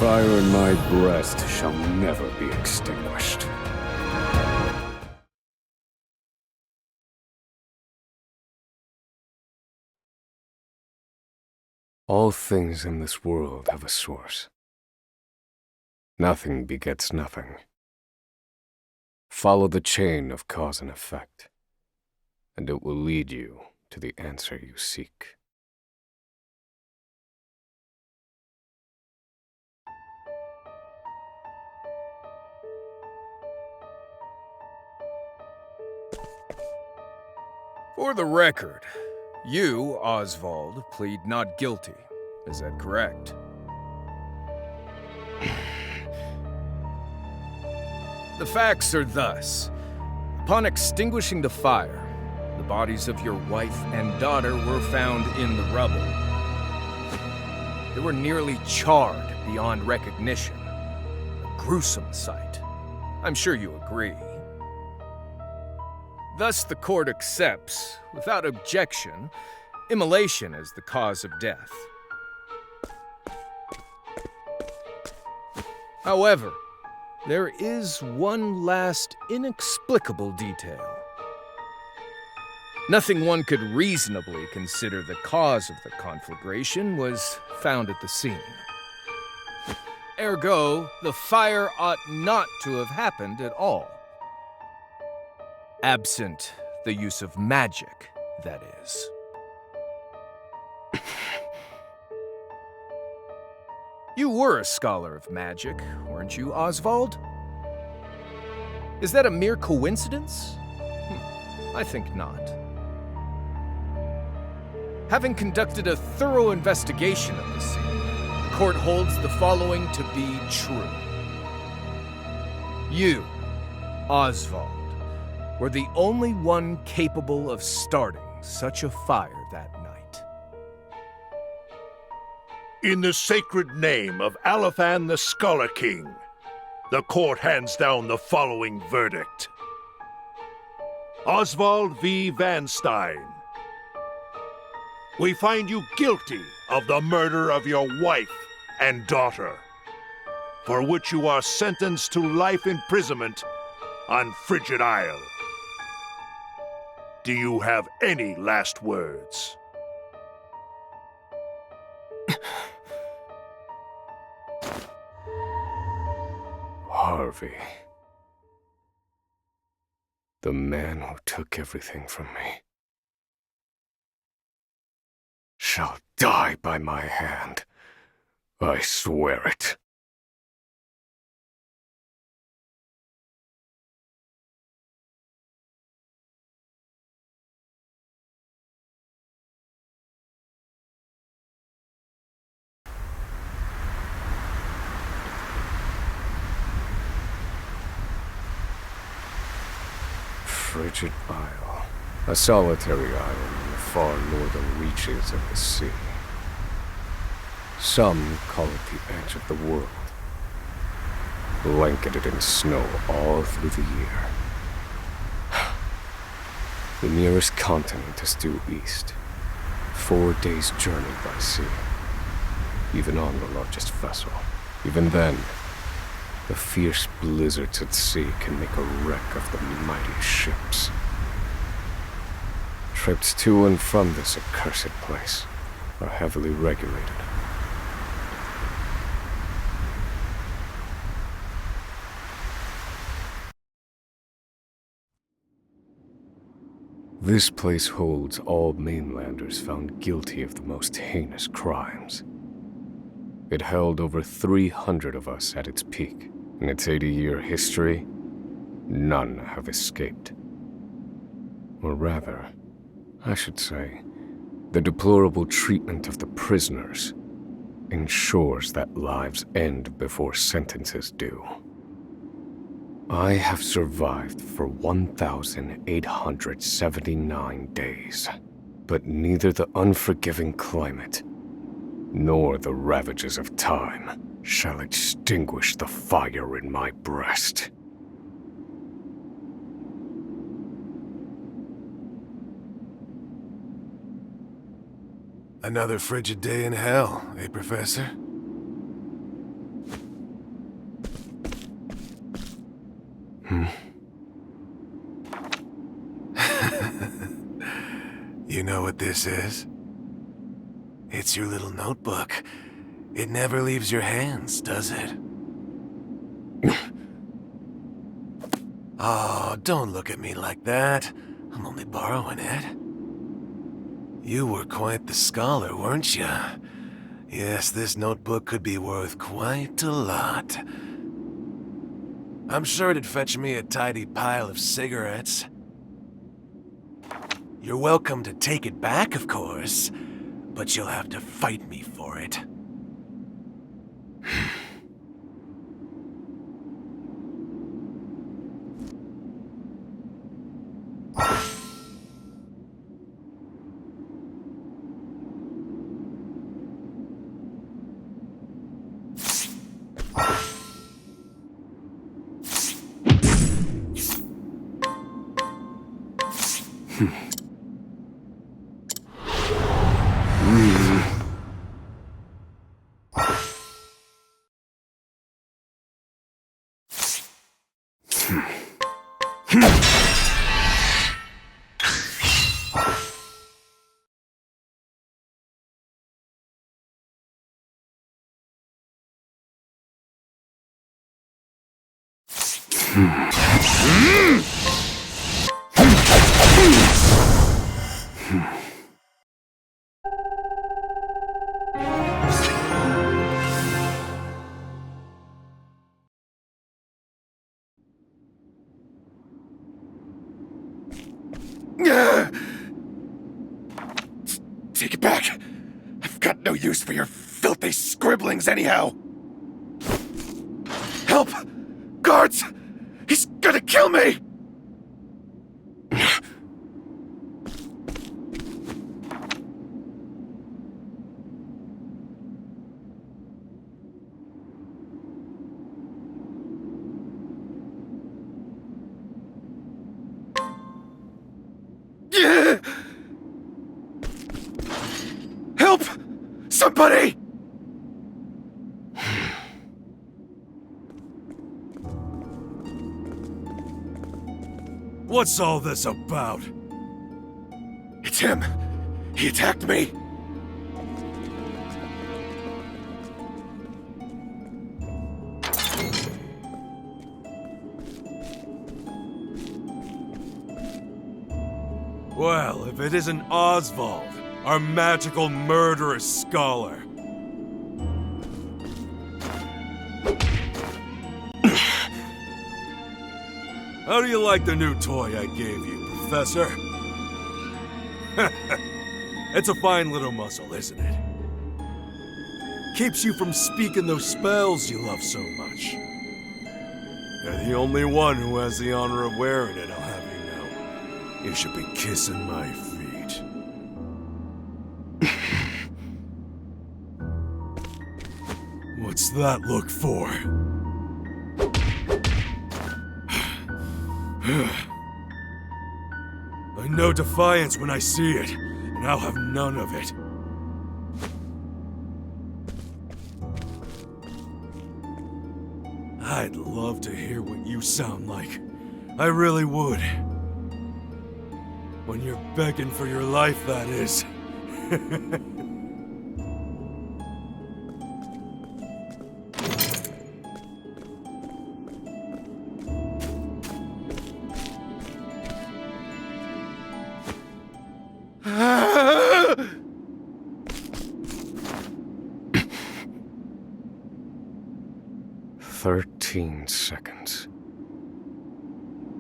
fire in my breast shall never be extinguished. All things in this world have a source. Nothing begets nothing. Follow the chain of cause and effect, and it will lead you to the answer you seek. For the record, you, Osvald, plead not guilty. Is that correct? The facts are thus. Upon extinguishing the fire, the bodies of your wife and daughter were found in the rubble. They were nearly charred beyond recognition. A gruesome sight. I'm sure you agree. Thus, the court accepts, without objection, immolation as the cause of death. However, there is one last inexplicable detail. Nothing one could reasonably consider the cause of the conflagration was found at the scene. Ergo, the fire ought not to have happened at all. Absent the use of magic, that is. You were a scholar of magic, weren't you, Osvald? Is that a mere coincidence? I think not. Having conducted a thorough investigation of the scene, the court holds the following to be true. You, Osvald, were the only one capable of starting such a fire that night. In the sacred name of Alephan the Scholar King, the court hands down the following verdict. Osvald V. Van Stein, we find you guilty of the murder of your wife and daughter, for which you are sentenced to life imprisonment on Frigid Isle. Do you have any last words? Harvey. The man who took everything from me shall die by my hand. I swear it. Frigid Isle, a solitary island in the far northern reaches of the sea. Some call it the edge of the world, blanketed in snow all through the year. The nearest continent is due east, 4 days' journey by sea, even on the largest vessel. Even then, the fierce blizzards at sea can make a wreck of the mightiest ships. Trips to and from this accursed place are heavily regulated. This place holds all mainlanders found guilty of the most heinous crimes. It held over 300 of us at its peak. In its 80-year history, none have escaped. Or rather, I should say, the deplorable treatment of the prisoners ensures that lives end before sentences do. I have survived for 1,879 days, but neither the unforgiving climate nor the ravages of time shall extinguish the fire in my breast. Another frigid day in hell, eh, Professor? You know what this is? It's your little notebook. It never leaves your hands, does it? Oh, don't look at me like that. I'm only borrowing it. You were quite the scholar, weren't you? Yes, this notebook could be worth quite a lot. I'm sure it'd fetch me a tidy pile of cigarettes. You're welcome to take it back, of course, but you'll have to fight me for it. Take it back! I've got no use for your filthy scribblings anyhow! Help! Guards! He's gonna kill me! Help! Somebody! What's all this about? It's him! He attacked me! Well, if it isn't Osvald, our magical murderous scholar. How do you like the new toy I gave you, Professor? It's a fine little muscle, isn't it? Keeps you from speaking those spells you love so much. You're the only one who has the honor of wearing it, I'll have you know. You should be kissing my feet. What's that look for? I know defiance when I see it, and I'll have none of it. I'd love to hear what you sound like. I really would. When you're begging for your life, that is. "13 seconds.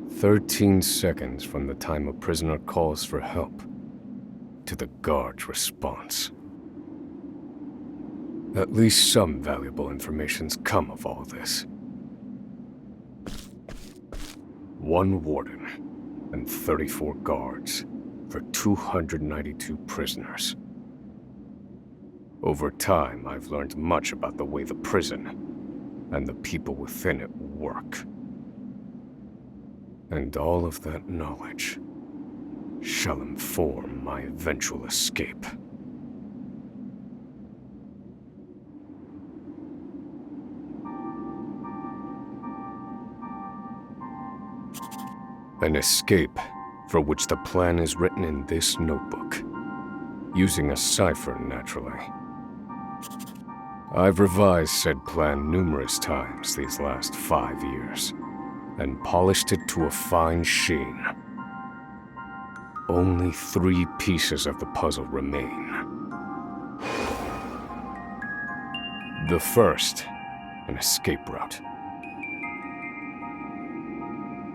13 seconds from the time a prisoner calls for help to the guard's response. At least some valuable information's come of all this. 1 warden and 34 guards for 292 prisoners. Over time, I've learned much about the way the prison and the people within it work. And all of that knowledge shall inform my eventual escape. An escape for which the plan is written in this notebook. Using a cipher, naturally. I've revised said plan numerous times these last 5 years, and polished it to a fine sheen. Only 3 pieces of the puzzle remain. The first, an escape route.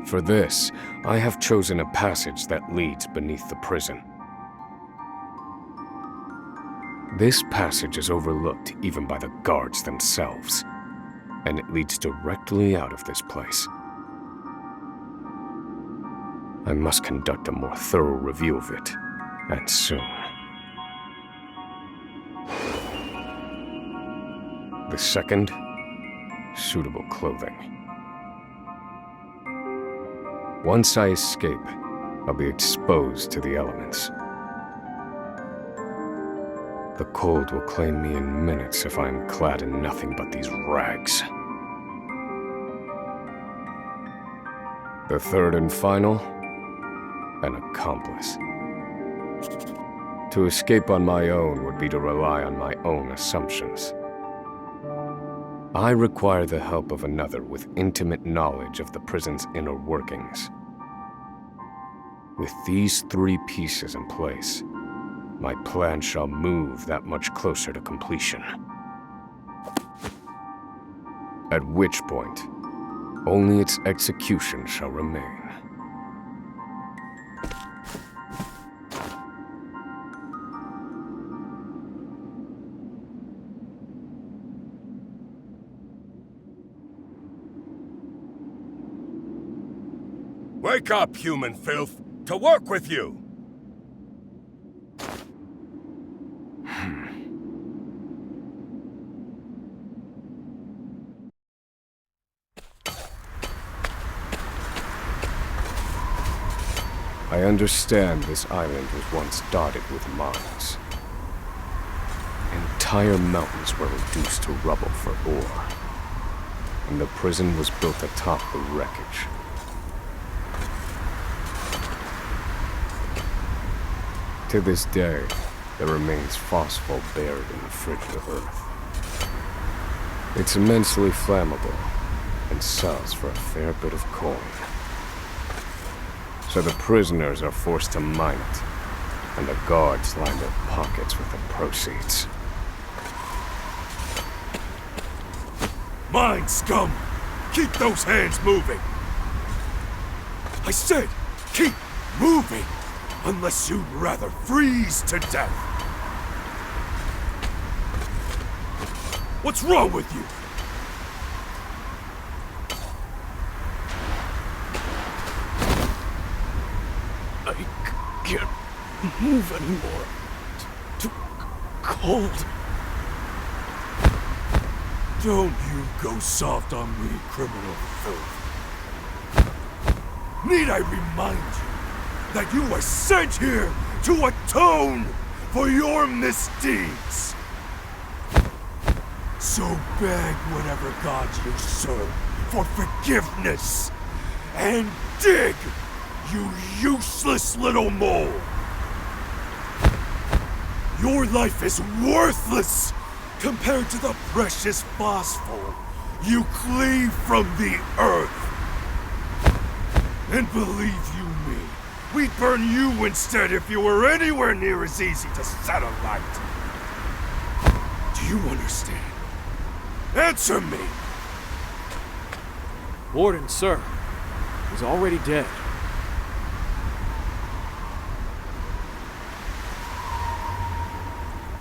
For this, I have chosen a passage that leads beneath the prison. This passage is overlooked even by the guards themselves, and it leads directly out of this place. I must conduct a more thorough review of it, and soon. The second, suitable clothing. Once I escape, I'll be exposed to the elements. The cold will claim me in minutes if I am clad in nothing but these rags. The third and final, an accomplice. To escape on my own would be to rely on my own assumptions. I require the help of another with intimate knowledge of the prison's inner workings. With these 3 pieces in place, my plan shall move that much closer to completion. At which point, only its execution shall remain. Wake up, human filth! To work with you! I understand this island was once dotted with mines. Entire mountains were reduced to rubble for ore, and the prison was built atop the wreckage. To this day, there remains phosphate buried in the frigid earth. It's immensely flammable and sells for a fair bit of coin. So the prisoners are forced to mine it, and the guards line their pockets with the proceeds. Mine, scum! Keep those hands moving! I said, keep moving! Unless you'd rather freeze to death! What's wrong with you? I can't move anymore. Too cold. Don't you go soft on me, criminal filth. Need I remind you that you were sent here to atone for your misdeeds? So beg whatever gods you serve for forgiveness, and dig, you useless little mole! Your life is worthless compared to the precious phosphor you cleave from the earth. And believe you me, we'd burn you instead if you were anywhere near as easy to set alight. Do you understand? Answer me! Warden, sir. He's already dead.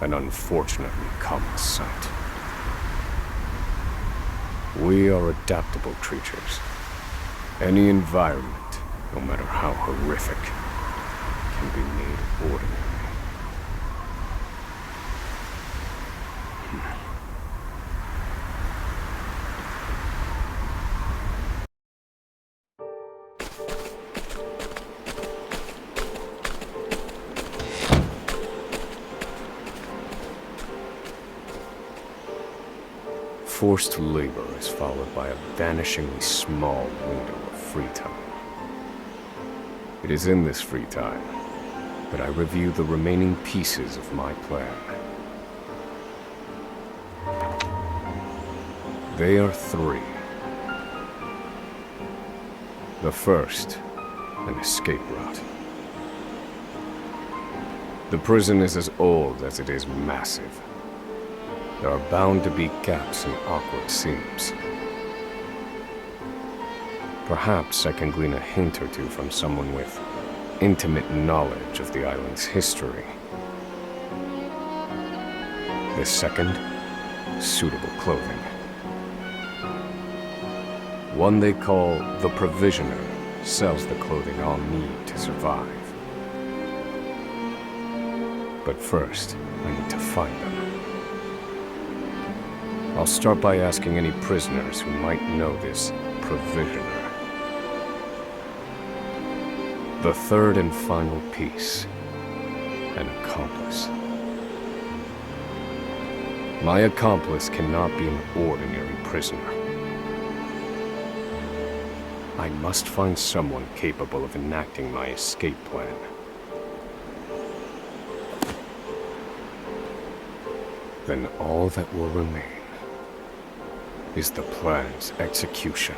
An unfortunately common sight. We are adaptable creatures. Any environment, no matter how horrific, can be made ordinary. Forced labor is followed by a vanishingly small window of free time. It is in this free time that I review the remaining pieces of my plan. They are three. The first, an escape route. The prison is as old as it is massive. There are bound to be gaps and awkward seams. Perhaps I can glean a hint or two from someone with intimate knowledge of the island's history. The second, suitable clothing. One they call the Provisioner sells the clothing I'll need to survive. But first, I need to find them. I'll start by asking any prisoners who might know this Provisioner. The third and final piece, an accomplice. My accomplice cannot be an ordinary prisoner. I must find someone capable of enacting my escape plan. Then all that will remain is the plan's execution.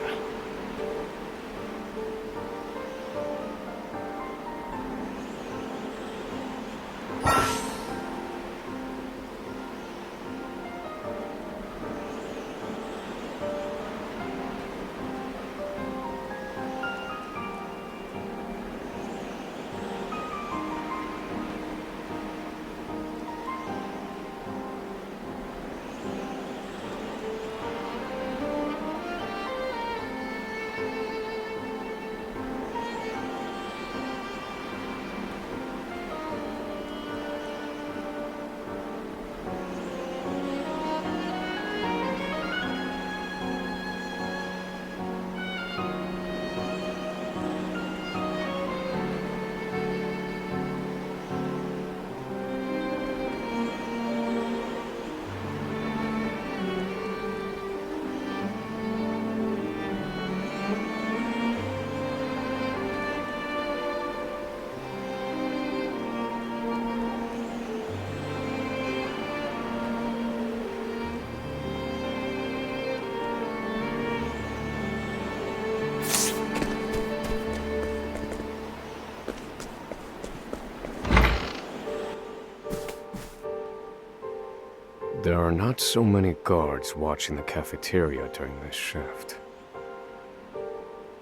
There are not so many guards watching the cafeteria during this shift.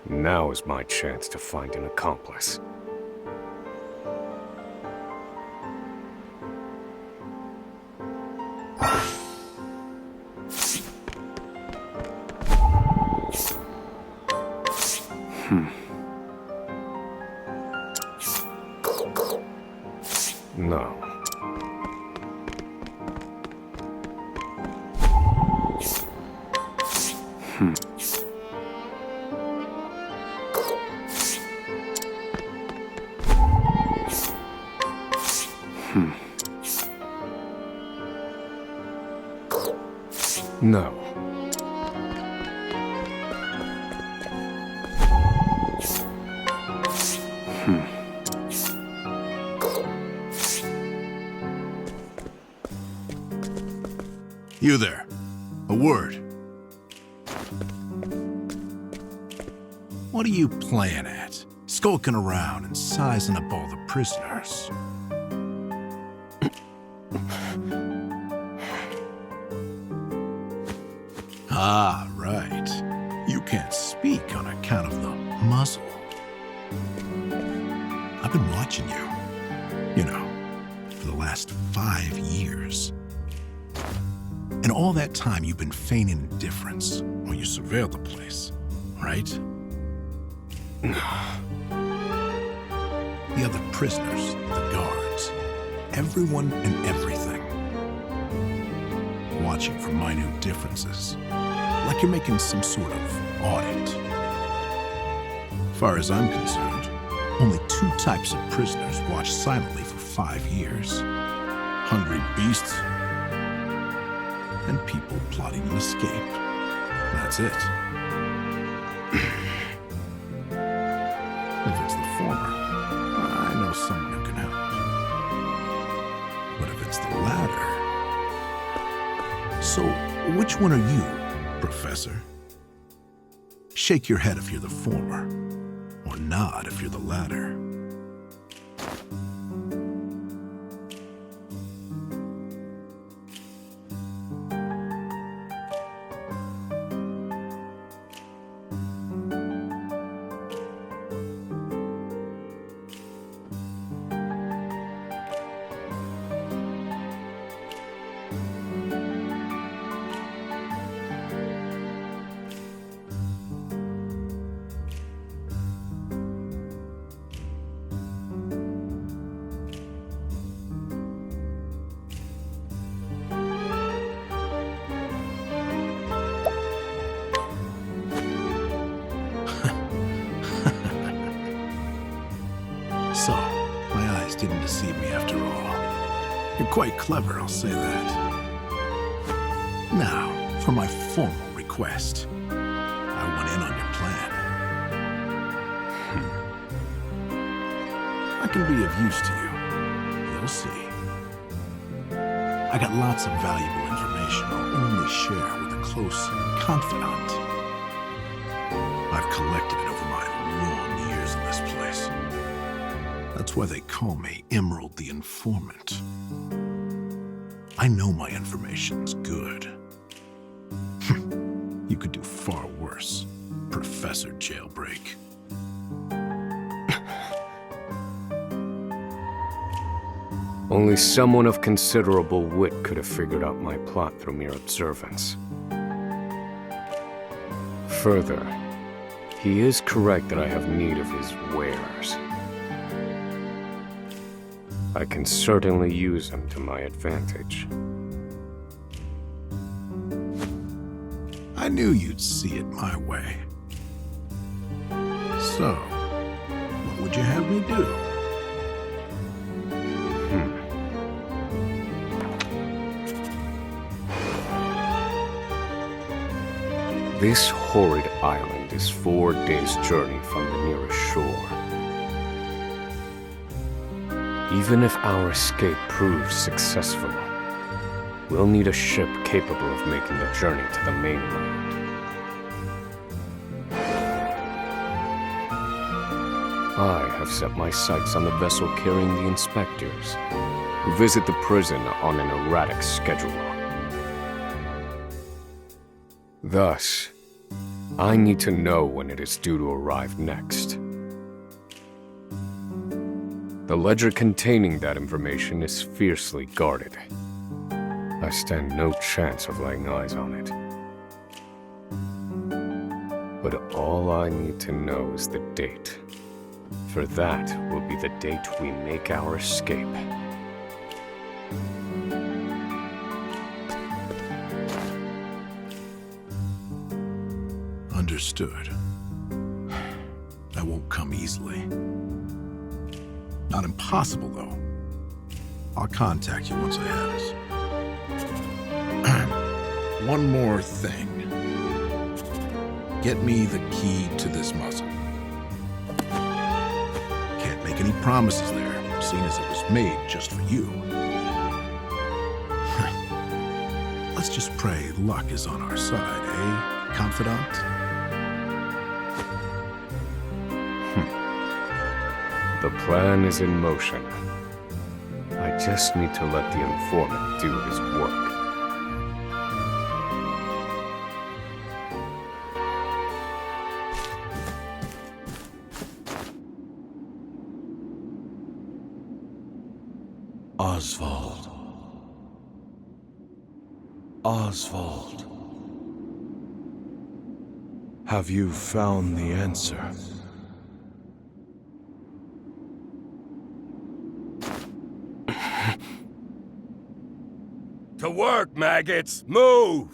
Now is my chance to find an accomplice. No. No. You there. A word. What are you playing at? Skulking around and sizing up all the prisoners. Ah, right. You can't speak on account of the muzzle. I've been watching you. You know, for the last 5 years. And all that time you've been feigning indifference while you surveilled the place, right? The other prisoners, the guards, everyone and everything. Watching for minute differences, like you're making some sort of audit. As far as I'm concerned, only 2 types of prisoners watch silently for 5 years. Hungry beasts and people plotting an escape. That's it. If it's the former, it's the latter. So, which one are you, Professor? Shake your head if you're the former, or nod if you're the latter. So, my eyes didn't deceive me after all. You're quite clever, I'll say that. Now, for my formal request. I went in on your plan. I can be of use to you. You'll see. I got lots of valuable information I'll only share with a close confidant. I've collected it over my long years in this place. That's why they call me Emerald the Informant. I know my information's good. You could do far worse, Professor Jailbreak. Only someone of considerable wit could have figured out my plot through mere observance. Further, he is correct that I have need of his wares. I can certainly use them to my advantage. I knew you'd see it my way. So, what would you have me do? This horrid island is 4 days' journey from the nearest shore. Even if our escape proves successful, we'll need a ship capable of making the journey to the mainland. I have set my sights on the vessel carrying the inspectors, who visit the prison on an erratic schedule. Thus, I need to know when it is due to arrive next. The ledger containing that information is fiercely guarded. I stand no chance of laying eyes on it. But all I need to know is the date. For that will be the date we make our escape. Understood. That won't come easily. Not impossible, though. I'll contact you once I have it. One more thing. Get me the key to this muzzle. Can't make any promises there, seeing as it was made just for you. Let's just pray luck is on our side, eh, confidant? The plan is in motion. I just need to let the informant do his work. Osvald. Osvald. Have you found the answer? To work, maggots! Move!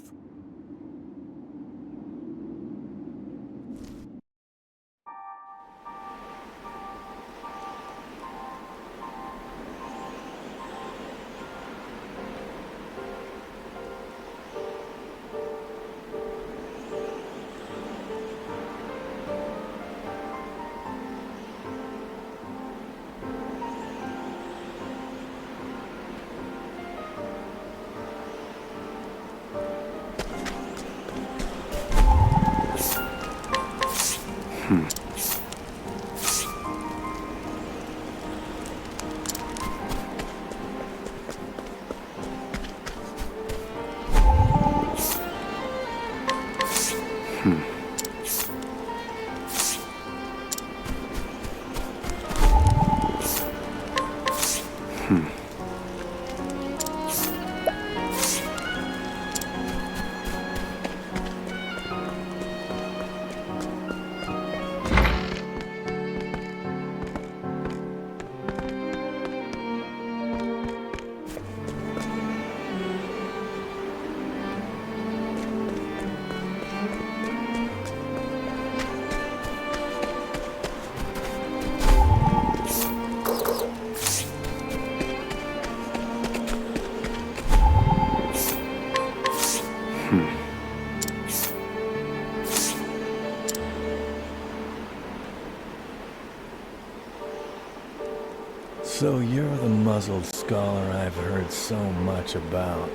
muzzled scholar I've heard so much about.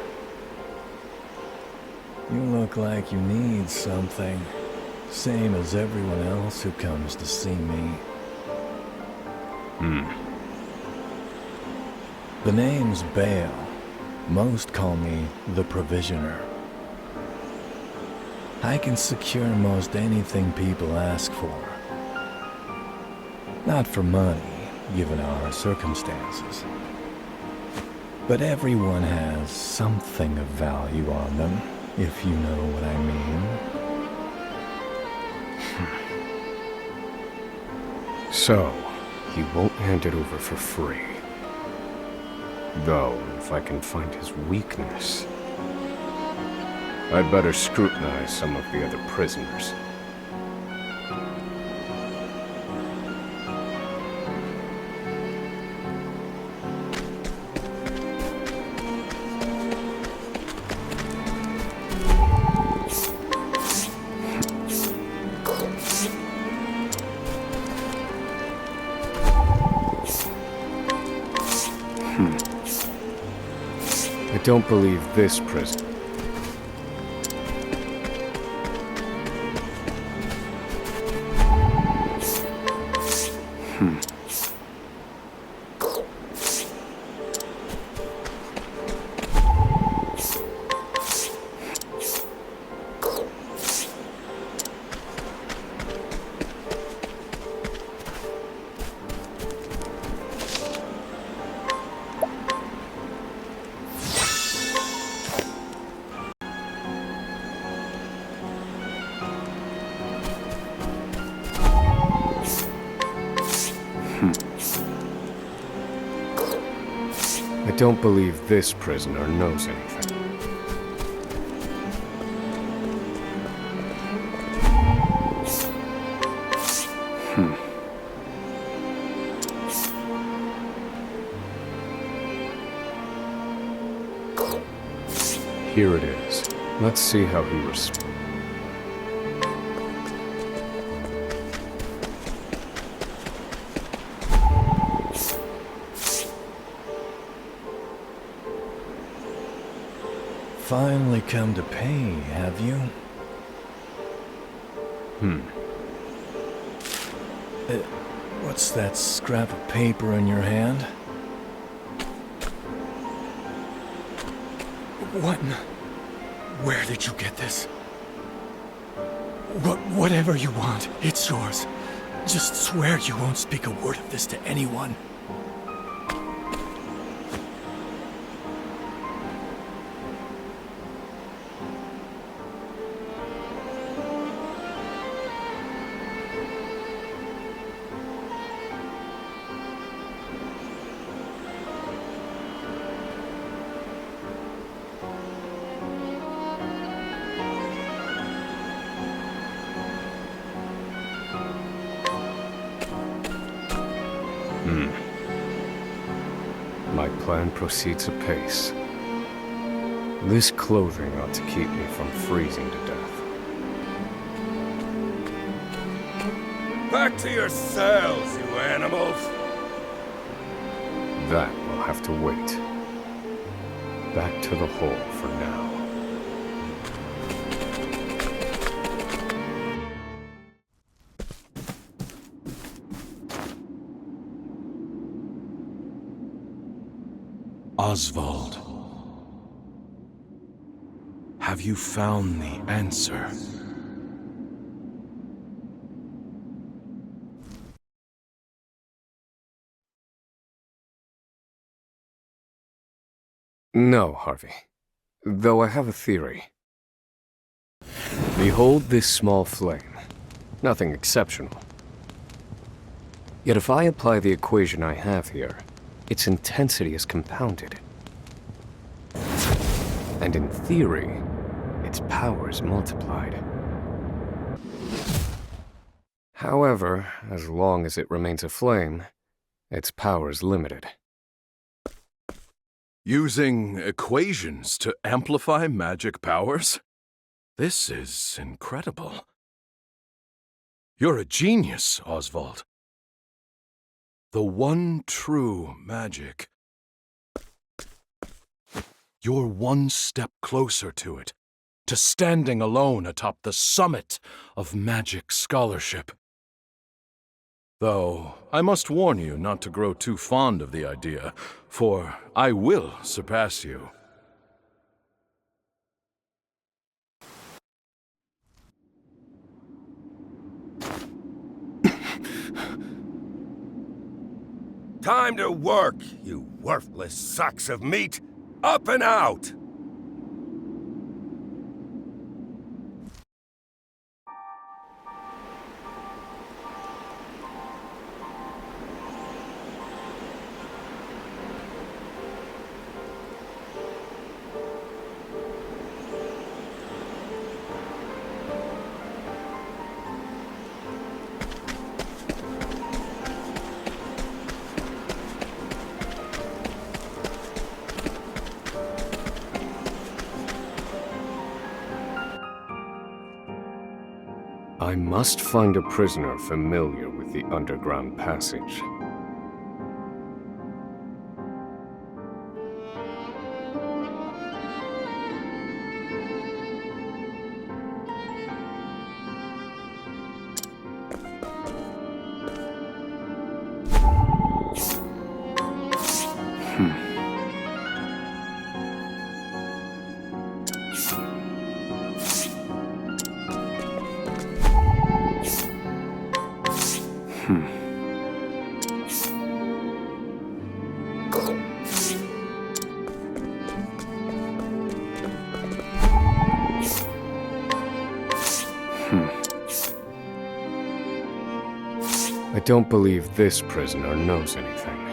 You look like you need something, same as everyone else who comes to see me. The name's Bale. Most call me the Provisioner. I can secure most anything people ask for. Not for money, given our circumstances. But everyone has something of value on them, if you know what I mean. So, he won't hand it over for free. Though, if I can find his weakness, I'd better scrutinize some of the other prisoners. I don't believe this prison. I don't believe this prisoner knows anything. Here it is. Let's see how he responds. Finally come to pay, have you? What's that scrap of paper in your hand? Where did you get this? Whatever you want, it's yours. Just swear you won't speak a word of this to anyone. My plan proceeds apace. This clothing ought to keep me from freezing to death. Back to your cells, you animals! That will have to wait. Back to the hole for now. Osvald, have you found the answer? No, Harvey. Though I have a theory. Behold this small flame. Nothing exceptional. Yet if I apply the equation I have here, its intensity is compounded. And in theory, its power is multiplied. However, as long as it remains a flame, its power is limited. Using equations to amplify magic powers? This is incredible. You're a genius, Osvald. The one true magic you're one step closer to it, to standing alone atop the summit of magic scholarship. Though, I must warn you not to grow too fond of the idea, for I will surpass you. Time to work, you worthless sacks of meat! Up and out! I must find a prisoner familiar with the underground passage. I don't believe this prisoner knows anything.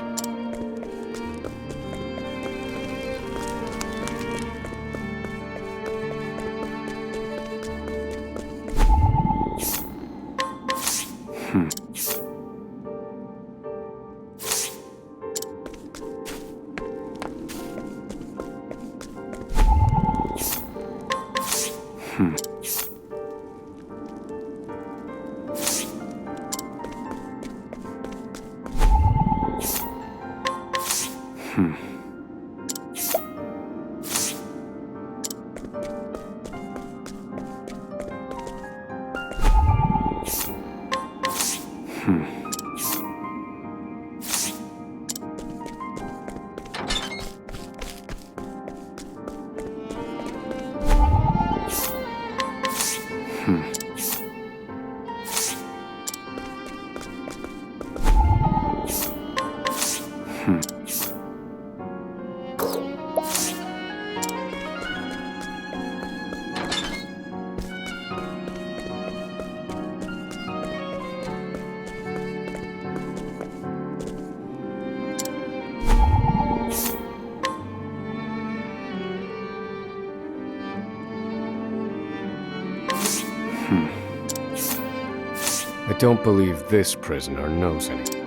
I don't believe this prisoner knows anything.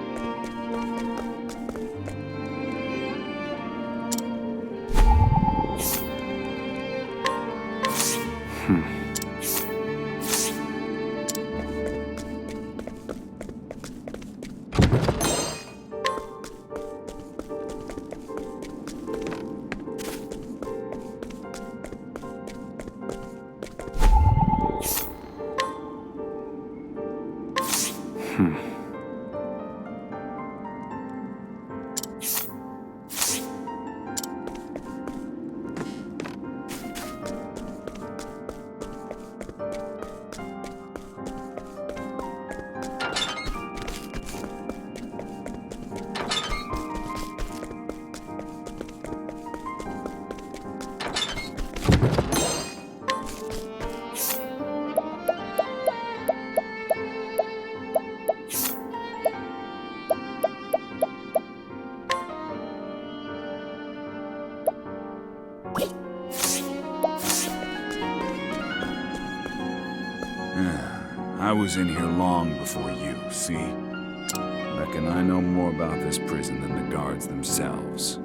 I was in here long before you, see? Reckon I know more about this prison than the guards themselves.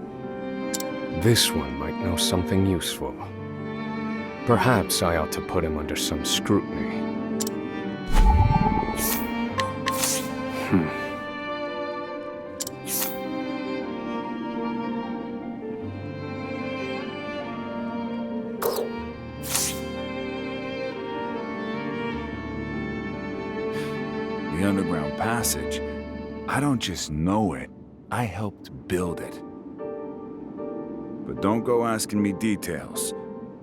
This one might know something useful. Perhaps I ought to put him under some scrutiny. The underground passage, I don't just know it, I helped build it. But don't go asking me details.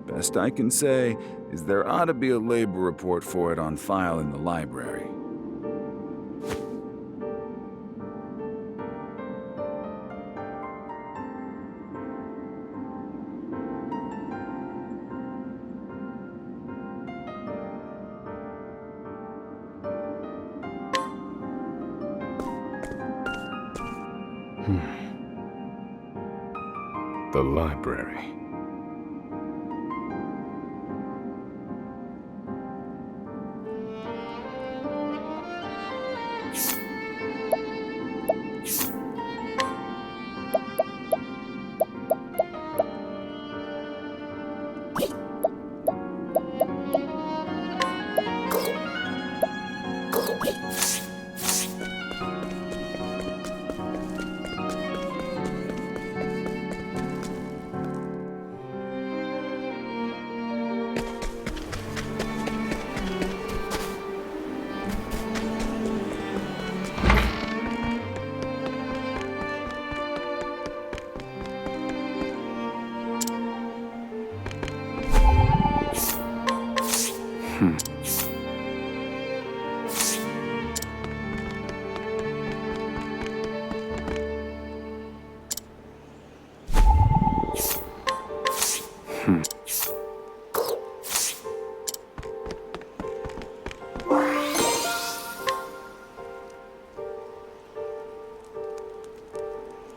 Best I can say is there ought to be a labor report for it on file in the library. The library.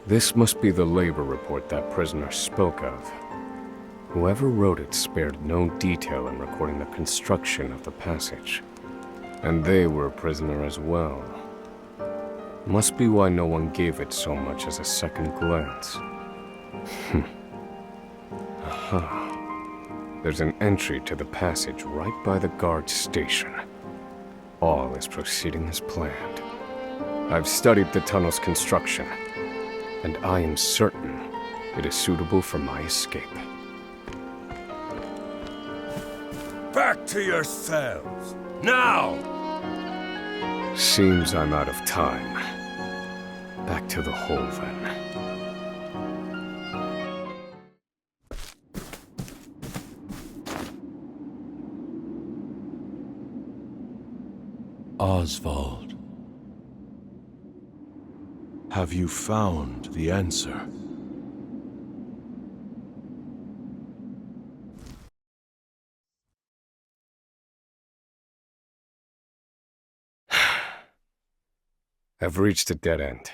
This must be the labor report that prisoner spoke of. Whoever wrote it spared no detail in recording the construction of the passage. And they were a prisoner as well. Must be why no one gave it so much as a second glance. Aha. There's an entry to the passage right by the guard station. All is proceeding as planned. I've studied the tunnel's construction, and I am certain it is suitable for my escape. Back to your cells, now! Seems I'm out of time. Back to the hole, then. Osvald. Have you found the answer? I've reached a dead end.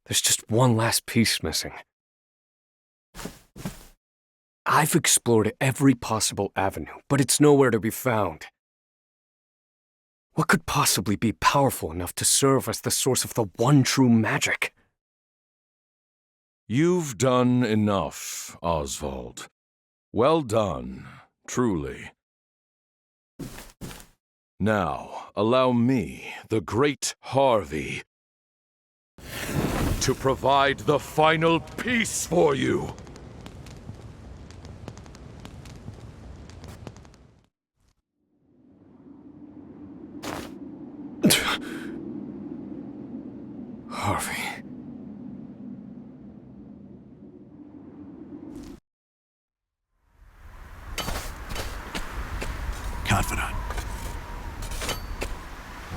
There's just one last piece missing. I've explored every possible avenue, but it's nowhere to be found. What could possibly be powerful enough to serve as the source of the one true magic? You've done enough, Osvald. Well done, truly. Now, allow me, the great Harvey, to provide the final piece for you. Harvey. Confidant.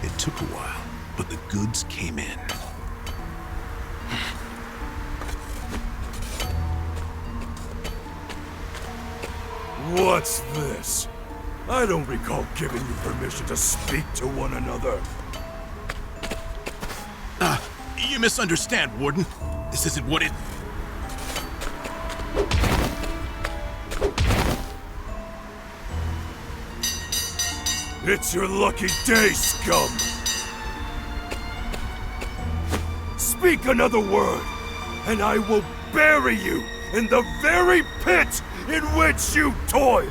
It took a while, but the goods came in. What's this? I don't recall giving you permission to speak to one another. You misunderstand, Warden. This isn't what it... It's your lucky day, scum! Speak another word, and I will bury you in the very pit in which you toil!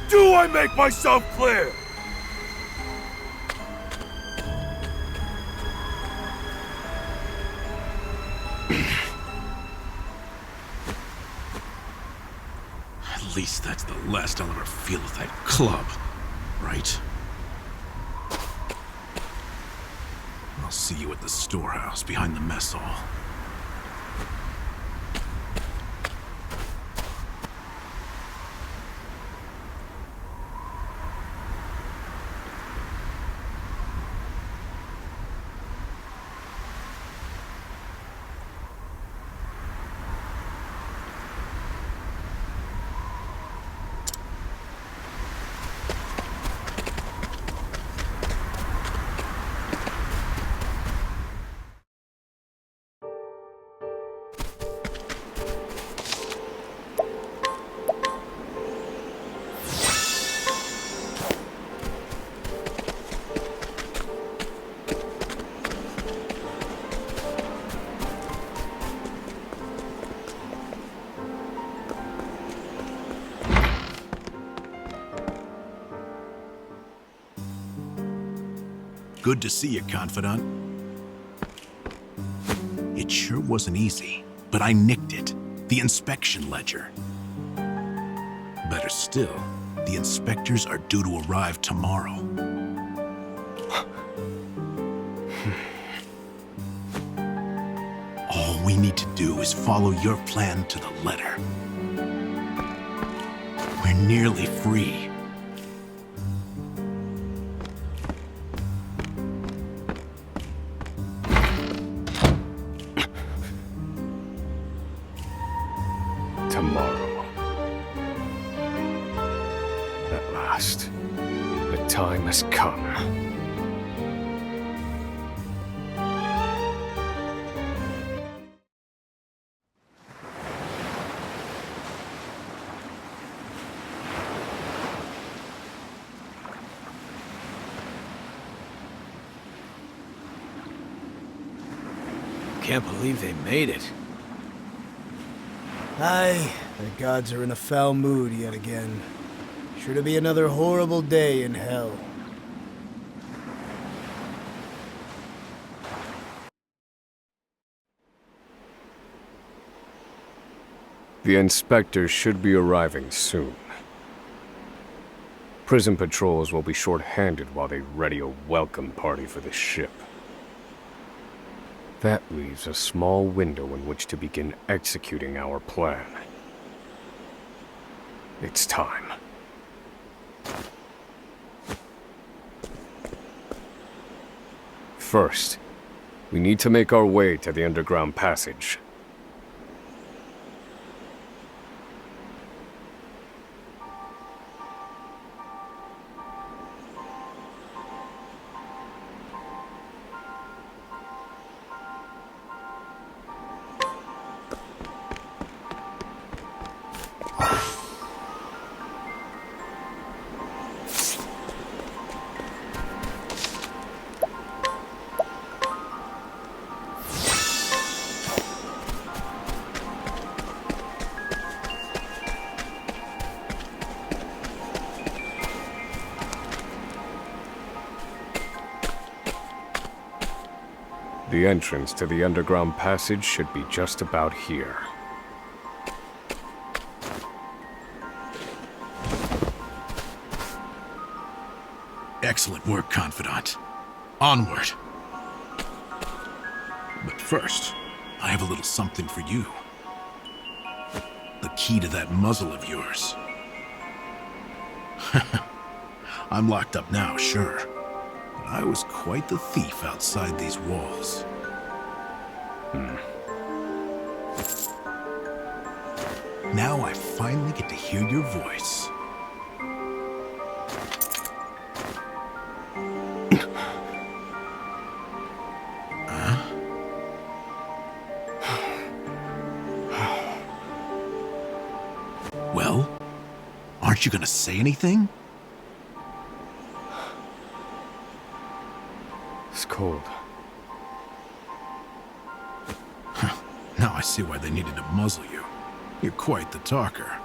Do I make myself clear? At least that's the last I'll ever feel of that club, right? see you at the storehouse behind the mess hall. Good to see you, Confidant. It sure wasn't easy, but I nicked it. The inspection ledger. Better still, the inspectors are due to arrive tomorrow. All we need to do is follow your plan to the letter. We're nearly free. Tomorrow. At last, the time has come. Can't believe they made it. Aye, the gods are in a foul mood yet again. Sure to be another horrible day in hell. The inspectors should be arriving soon. Prison patrols will be short-handed while they ready a welcome party for the ship. That leaves a small window in which to begin executing our plan. It's time. First, we need to make our way to the underground passage. The entrance to the underground passage should be just about here. Excellent work, Confidant. Onward. But first, I have a little something for you. The key to that muzzle of yours. I'm locked up now, sure. But I was quite the thief outside these walls. Now I finally get to hear your voice. Well, aren't you gonna say anything? It's cold. Now I see why they needed to muzzle you. You're quite the talker.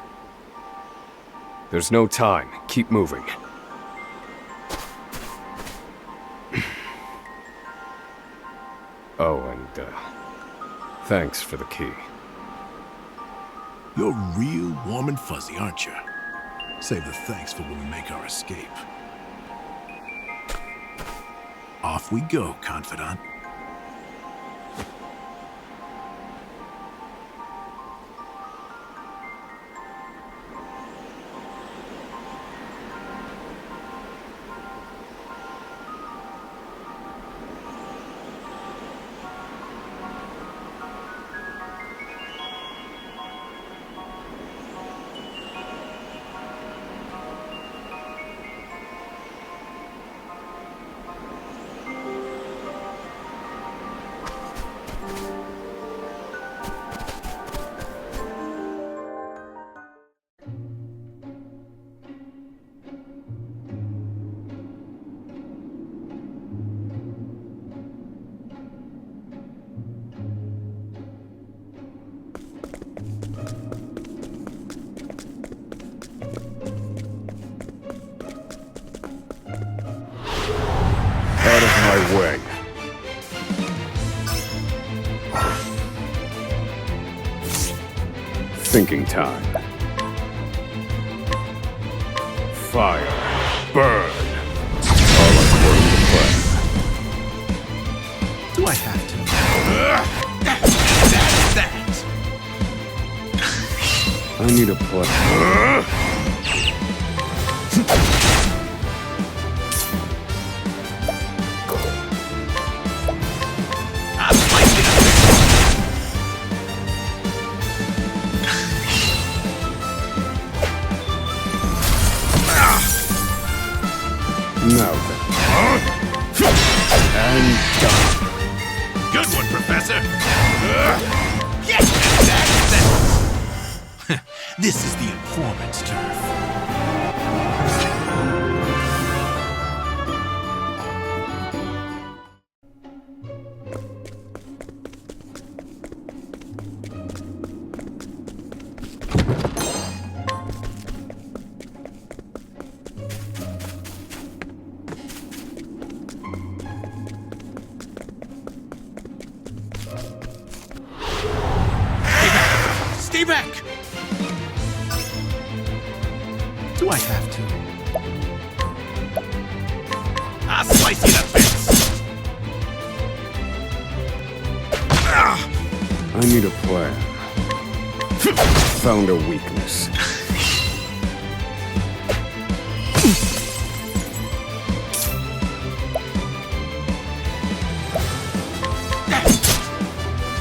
There's no time. Keep moving. Oh, and, thanks for the key. You're real warm and fuzzy, aren't you? Save the thanks for when we make our escape. Off we go, Confidant. Thinking time. Fire. Burn. All according to plan. Do I have to? That's that! I need a plan. I'll slice it up. Now then. And done. Good one, Professor. Yes, that's that. This is the informant's turf. Stay back! Do I have to? I'll slice you to bits. I need a plan. Found a weakness.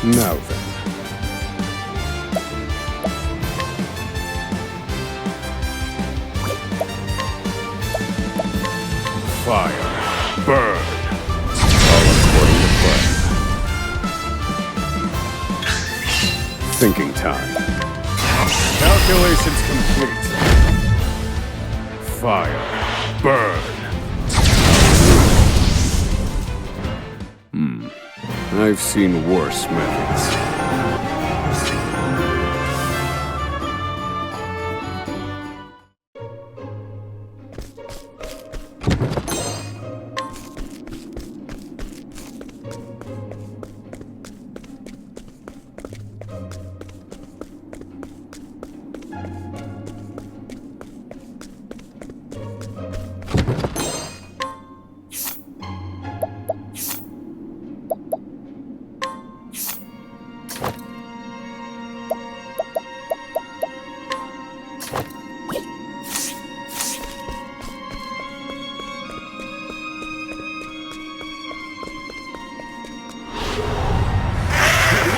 Now then. Fire. Burn. All according to plan. Thinking time. Calculations complete. Fire. Burn. I've seen worse methods.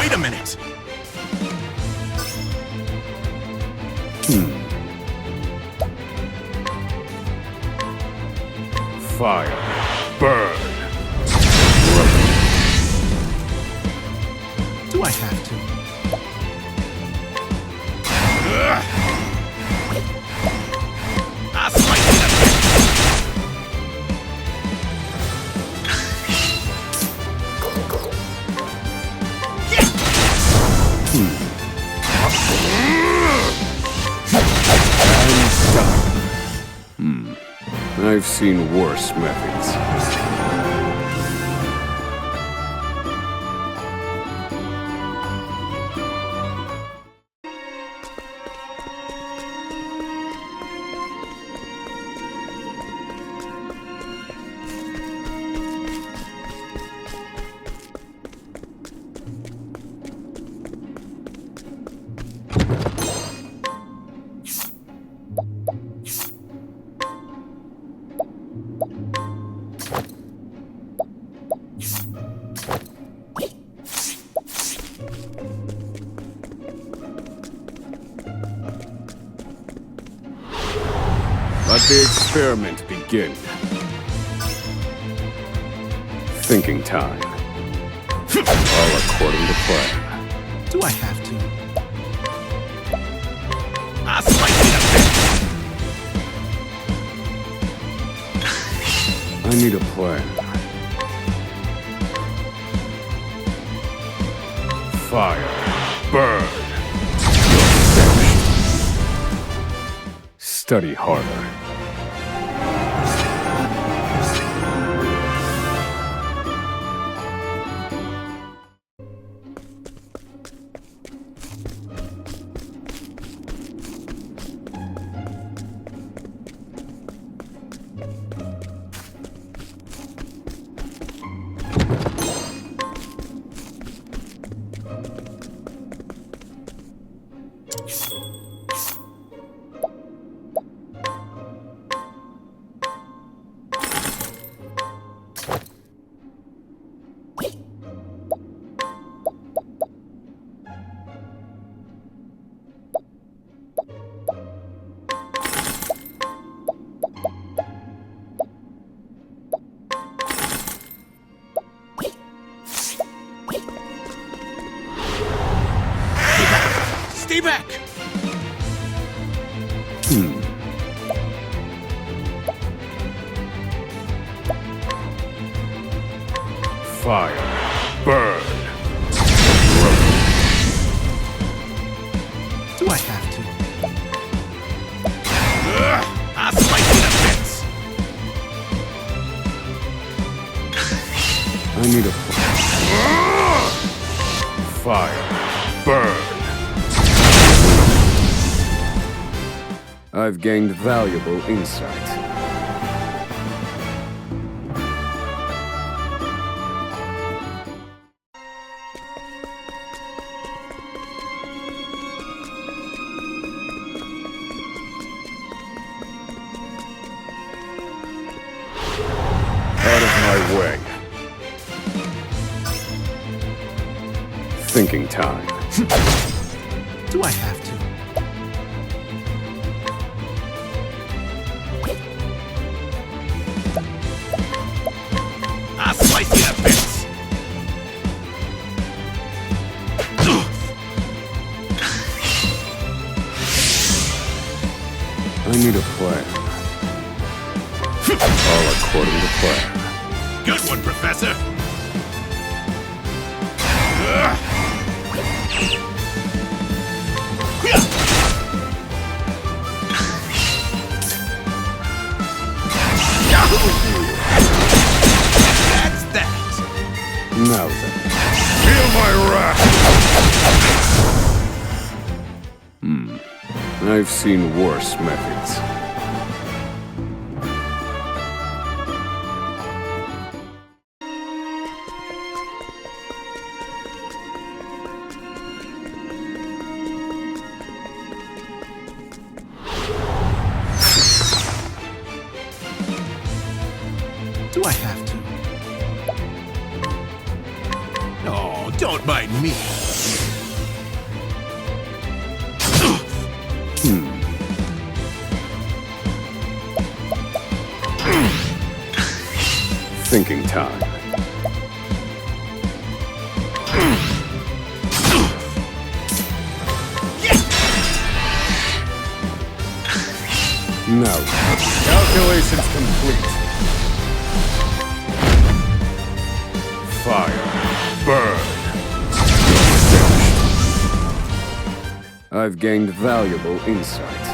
Wait a minute. Fire. Burn. Do I have to? I'll slice you to bits. I've seen worse methods. Let the experiment begin. Thinking time. All according to plan. Do I have to? I'll slice you to bits. I need a plan. Fire. Burn. You're finished. Study harder. Stay back! Fire. Burn. Do I have to? I'll slice you to bits! I need a fire. Burn. I've gained valuable insight. Out of my way. Thinking time. Do I have to? I'll slice you to bits! I need a plan. All according to plan. Good one, Professor! That's that! Now then. Feel my wrath! I've seen worse methods. Do I have to? Oh, don't mind me. Thinking time. Now, Calculations complete. fire. Burn. I've gained valuable insight.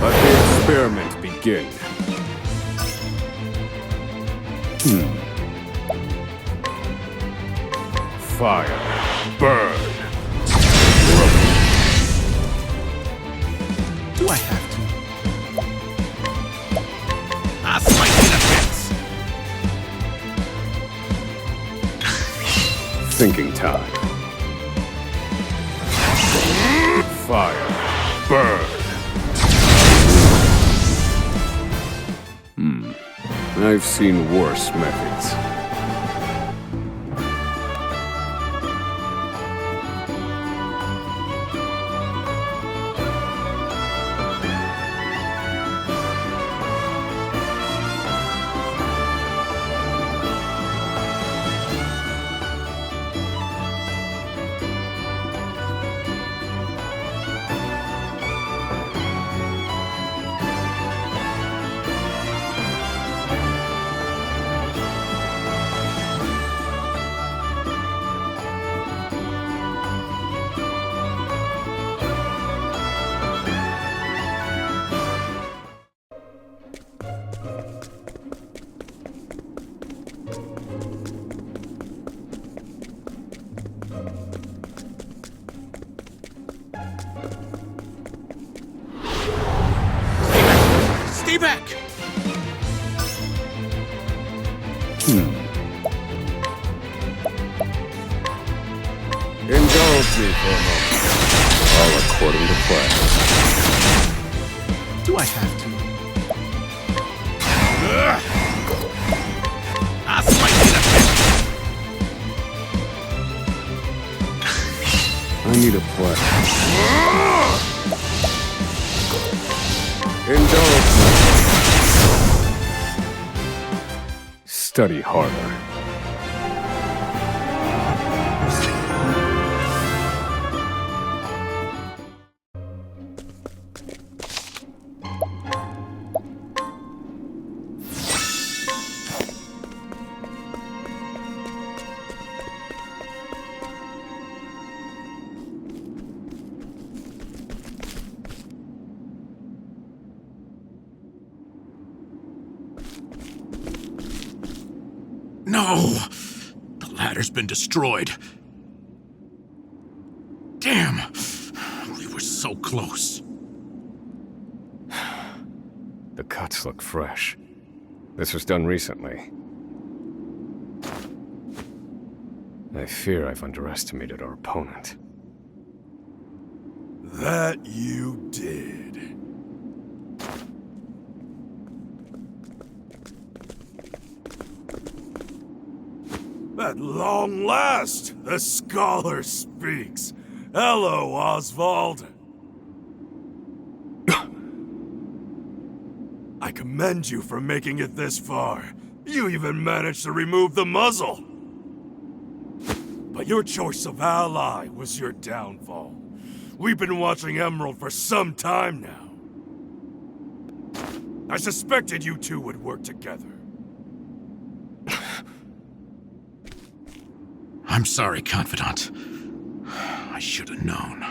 Let the experiment begin. Fire. Burn. Do I have to? I'll slice you to bits! Thinking time. Fire. Burn. I've seen worse methods. back! Indulge me for a moment. All according to plan. Do I have to? I'll slice you to bits! I need a plan. Indulge me. Study harder. No! The ladder's been destroyed. Damn! We were so close. The cuts look fresh. This was done recently. I fear I've underestimated our opponent. That you did. At long last, the scholar speaks. Hello, Osvald. I commend you for making it this far. You even managed to remove the muzzle. But your choice of ally was your downfall. We've been watching Emerald for some time now. I suspected you two would work together. I'm sorry, Confidant. I should have known.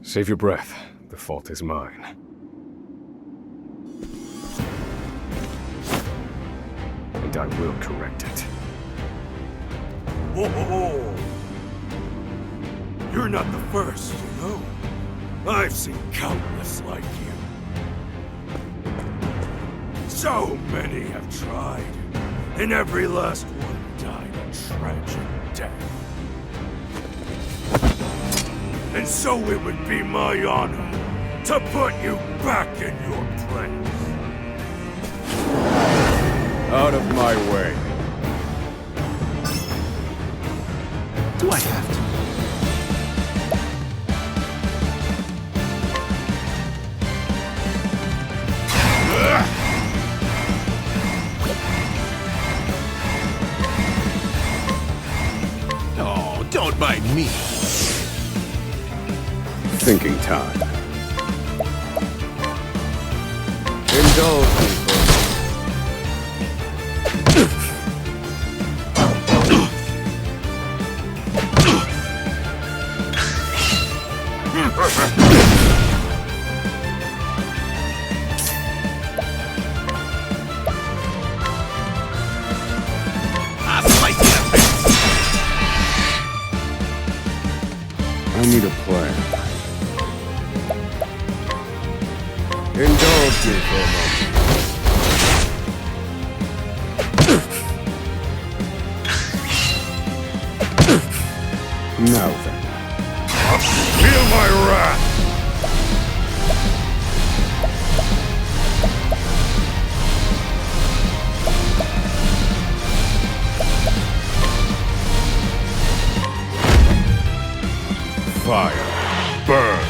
Save your breath. The fault is mine. And I will correct it. Whoa! You're not the first, you know. I've seen countless like you. So many have tried, and every last one died a tragic death. And so it would be my honor to put you back in your place. Out of my way. Do I have to? Oh, don't bite me. Thinking time. Indulge me for a I need a plan. Indulge me for a moment. Now then. Feel my wrath! Fire. Burn.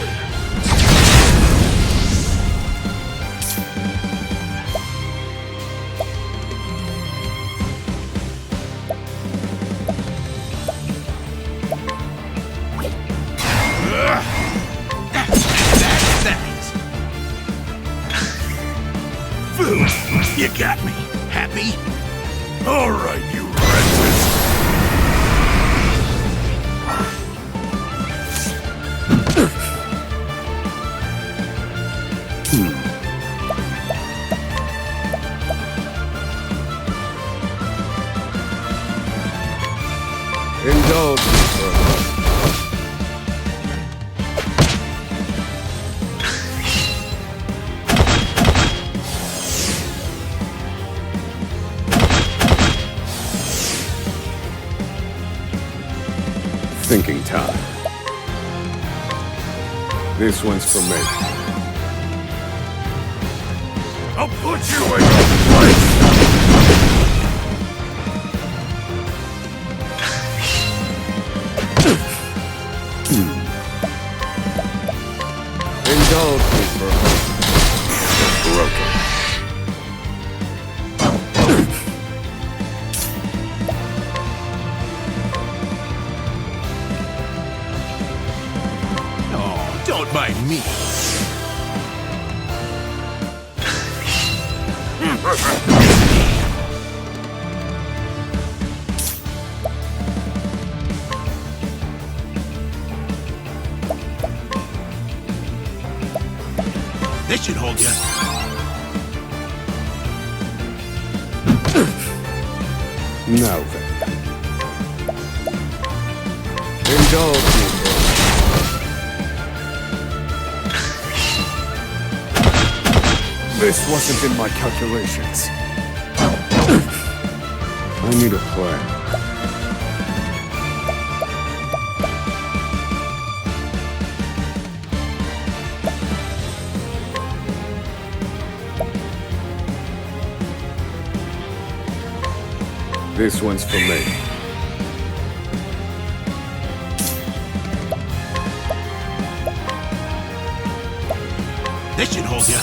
You got me. Happy? All right, you wretches! Indulge me for a moment. Thinking time. This one's for me. I'll put you in your place! Indulge me for a moment. Broken. Oh, don't mind me. This should hold you. Now then. Indulge me for a moment. This wasn't in my calculations. I need a plan. This one's for me. This should hold you.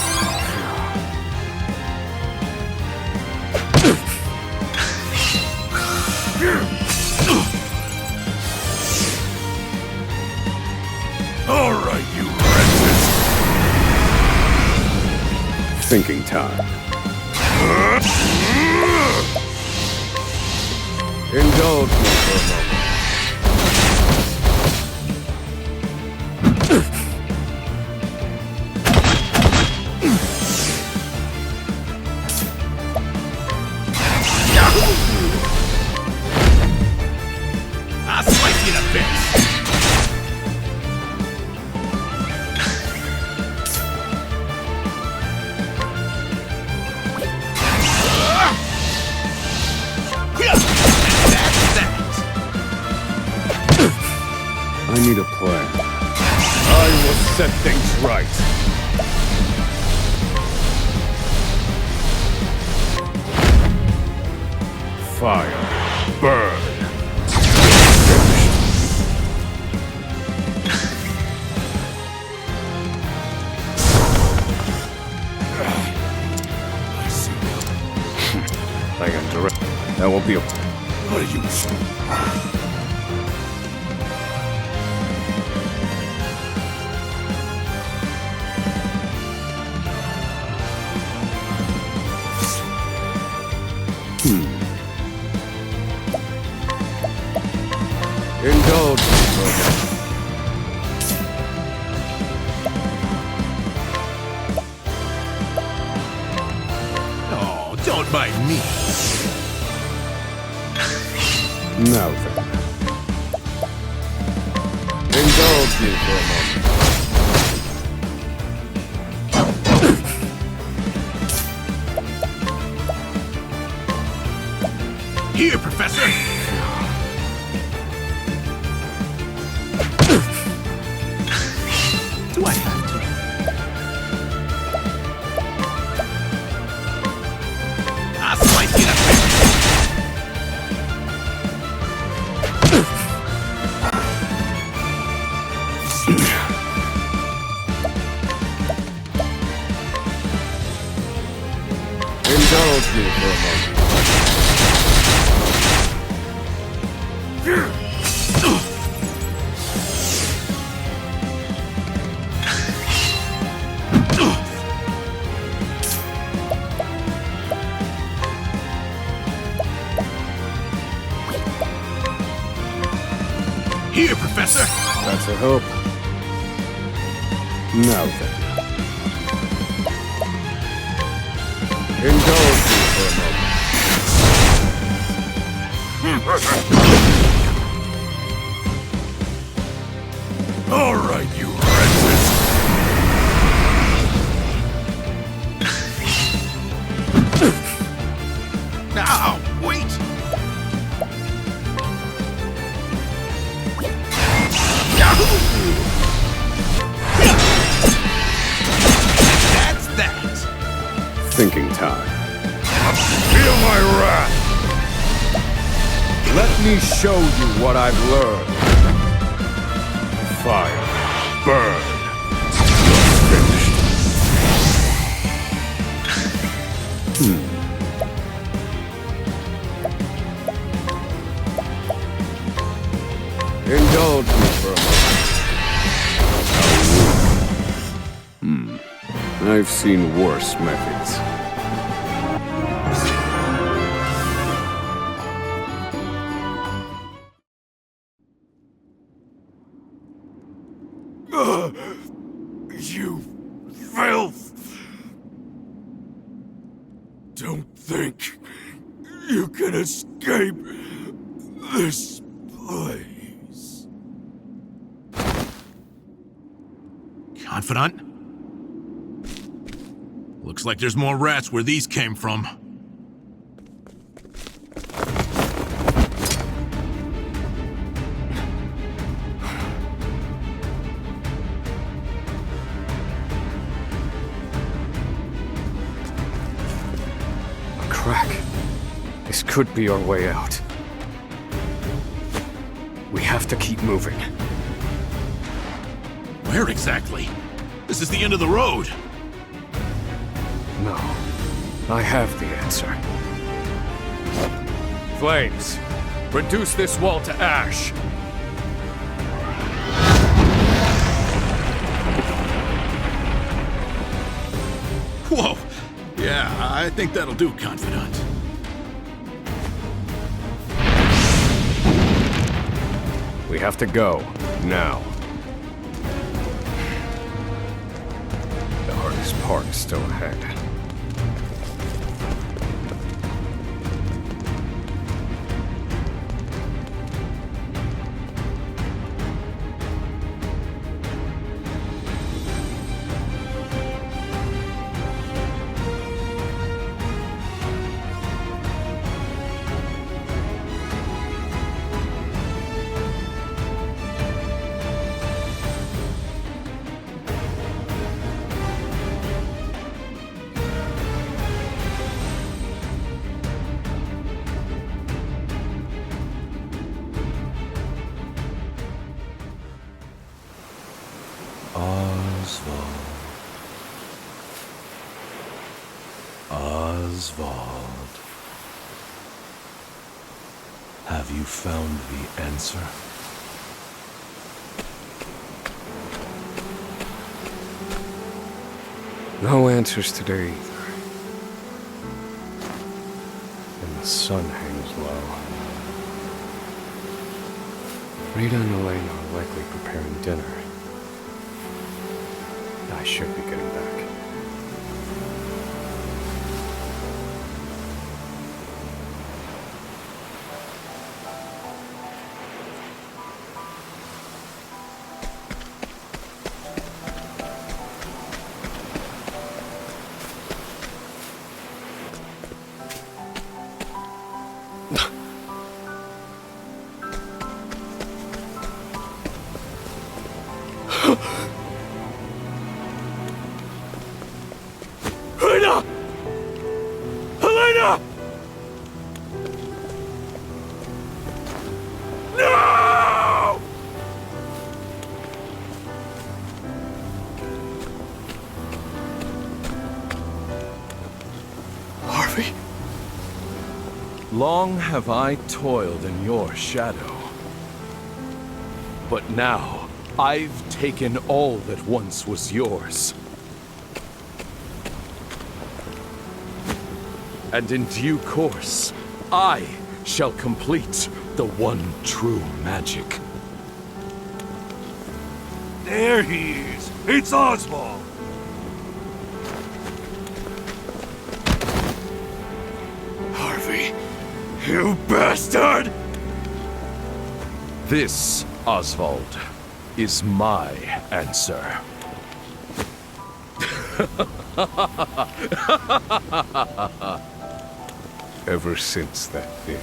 All right, you wretches! Thinking time. Indulge me for a moment. I'll slice you to bits. I need a plan. I will set things right. Fire. Burn. I see now. I am direct. That won't be a... What are you... Indulge me for a moment. Oh, don't mind me. Now then. Indulge me for a moment. Here, Professor. Do I have to? I'll slice you to bits. Indulge me for a moment. Here, Professor. That's a hope. Now then. Indulge me for a moment. All right, you wretches! Now, wait. thinking time. Feel my wrath! Let me show you what I've learned. Fire. Burn. You're finished. Indulge me for a moment. I've seen worse methods. You filth! Don't think you can escape this place. Confidant? Looks like there's more rats where these came from. A crack. This could be our way out. We have to keep moving. Where exactly? This is the end of the road. No. I have the answer. Flames, reduce this wall to ash. Whoa! Yeah, I think that'll do, Confidant. We have to go. Now. The hardest part is still ahead. Osvald. Have you found the answer? No answers today either. And the sun hangs low. Rita and Elena are likely preparing dinner. I should be getting back. Helena! Helena! No! Harvey? Long have I toiled in your shadow. But now, I've taken all that once was yours. And in due course, I shall complete the one true magic. There he is! It's Osvald! Harvey, you bastard! This, Osvald, is my answer. Ever since that day,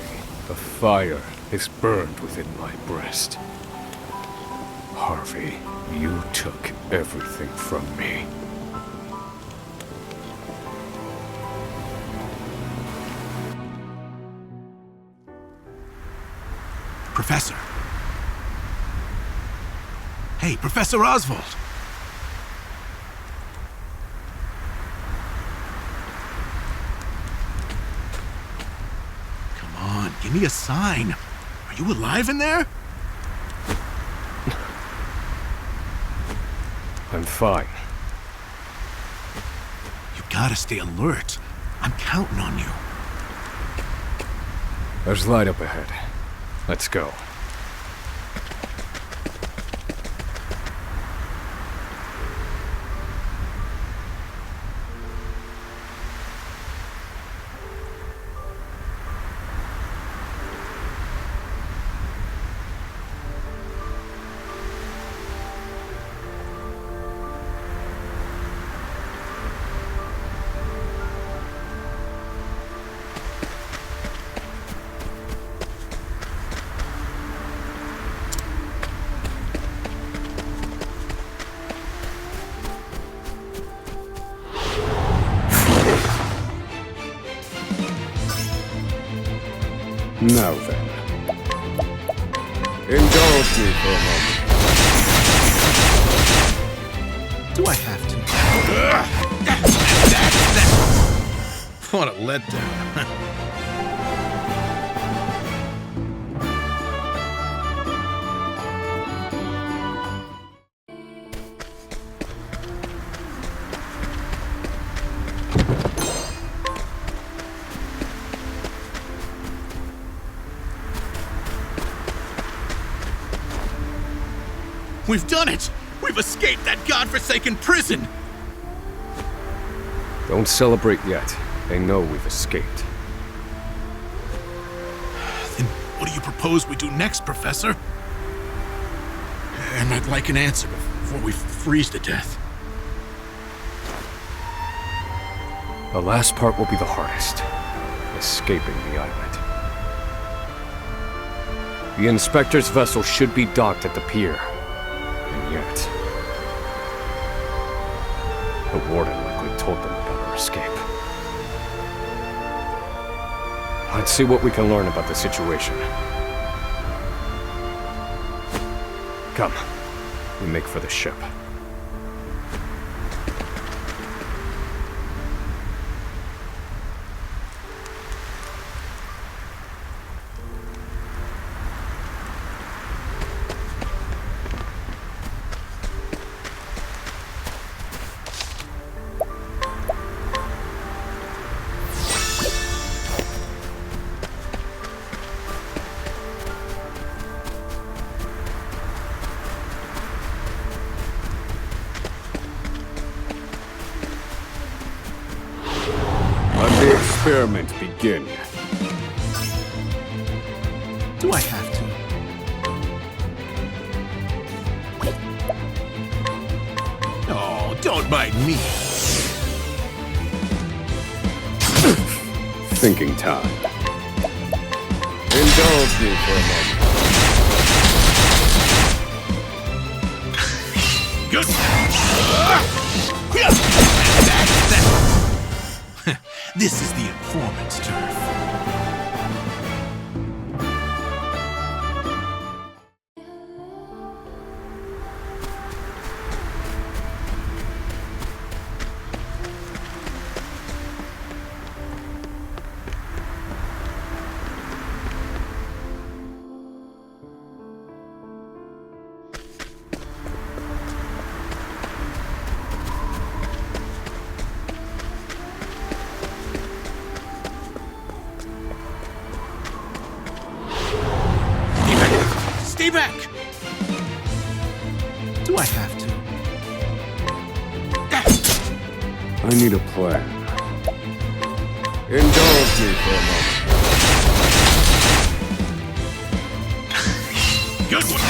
a fire has burned within my breast. Harvey, you took everything from me. Professor. Hey, Professor Osvald. Come on, give me a sign. Are you alive in there? I'm fine. You gotta stay alert. I'm counting on you. There's light up ahead. Let's go. Now then, indulge me for a moment. Do I have to? What a letdown. We've done it! We've escaped that godforsaken prison! Don't celebrate yet. They know we've escaped. Then what do you propose we do next, Professor? And I'd like an answer before we freeze to death. The last part will be the hardest. Escaping the island. The Inspector's vessel should be docked at the pier. And yet... the warden likely told them about our escape. Let's see what we can learn about the situation. Come. We make for the ship. The experiment begin. Do I have to? Oh, don't bite me. Thinking time. Indulge me for a moment. Good. This is the informant's turf. Stay back! Do I have to? I need a plan. Indulge me for a moment. Good one!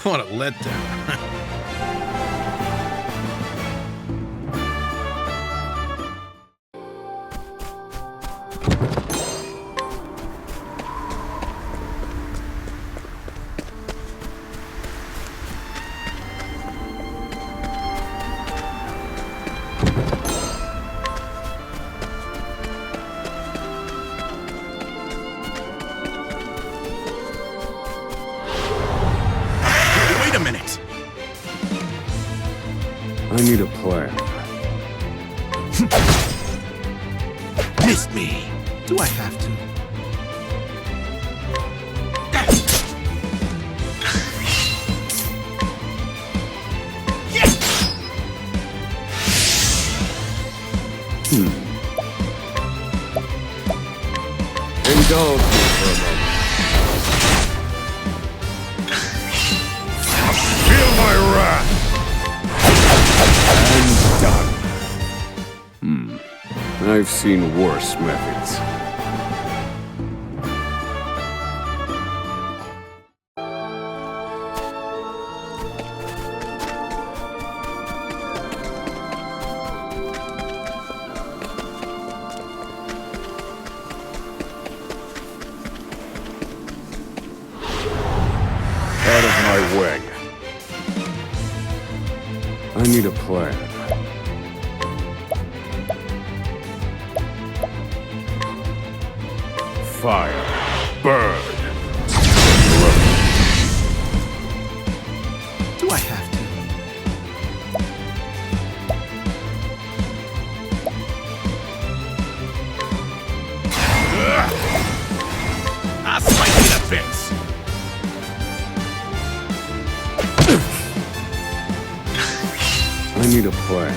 What a letdown. minute! I need a plan. Missed me! Do I have to? Indulge me for a moment. Feel my wrath! And done. I've seen worse methods. Out of my way. I need a plan. Fire. Burn. Do I have to? I'll slice you to bits! I need a plan.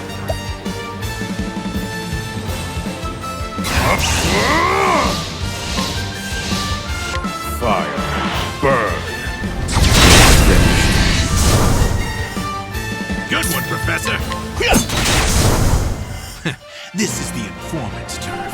Fire. Burn. Good one, Professor! This is the informant's turf.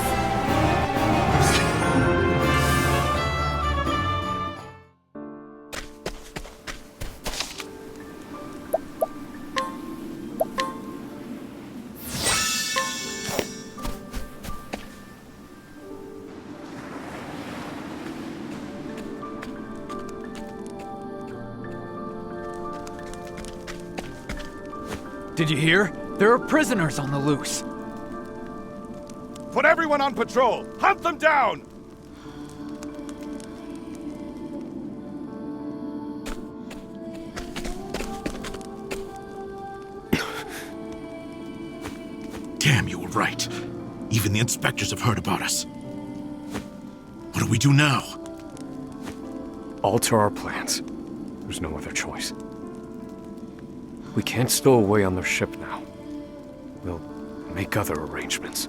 Did you hear? There are prisoners on the loose. Put everyone on patrol! Hunt them down! Damn, you were right. Even the inspectors have heard about us. What do we do now? Alter our plans. There's no other choice. We can't stow away on their ship now. We'll make other arrangements.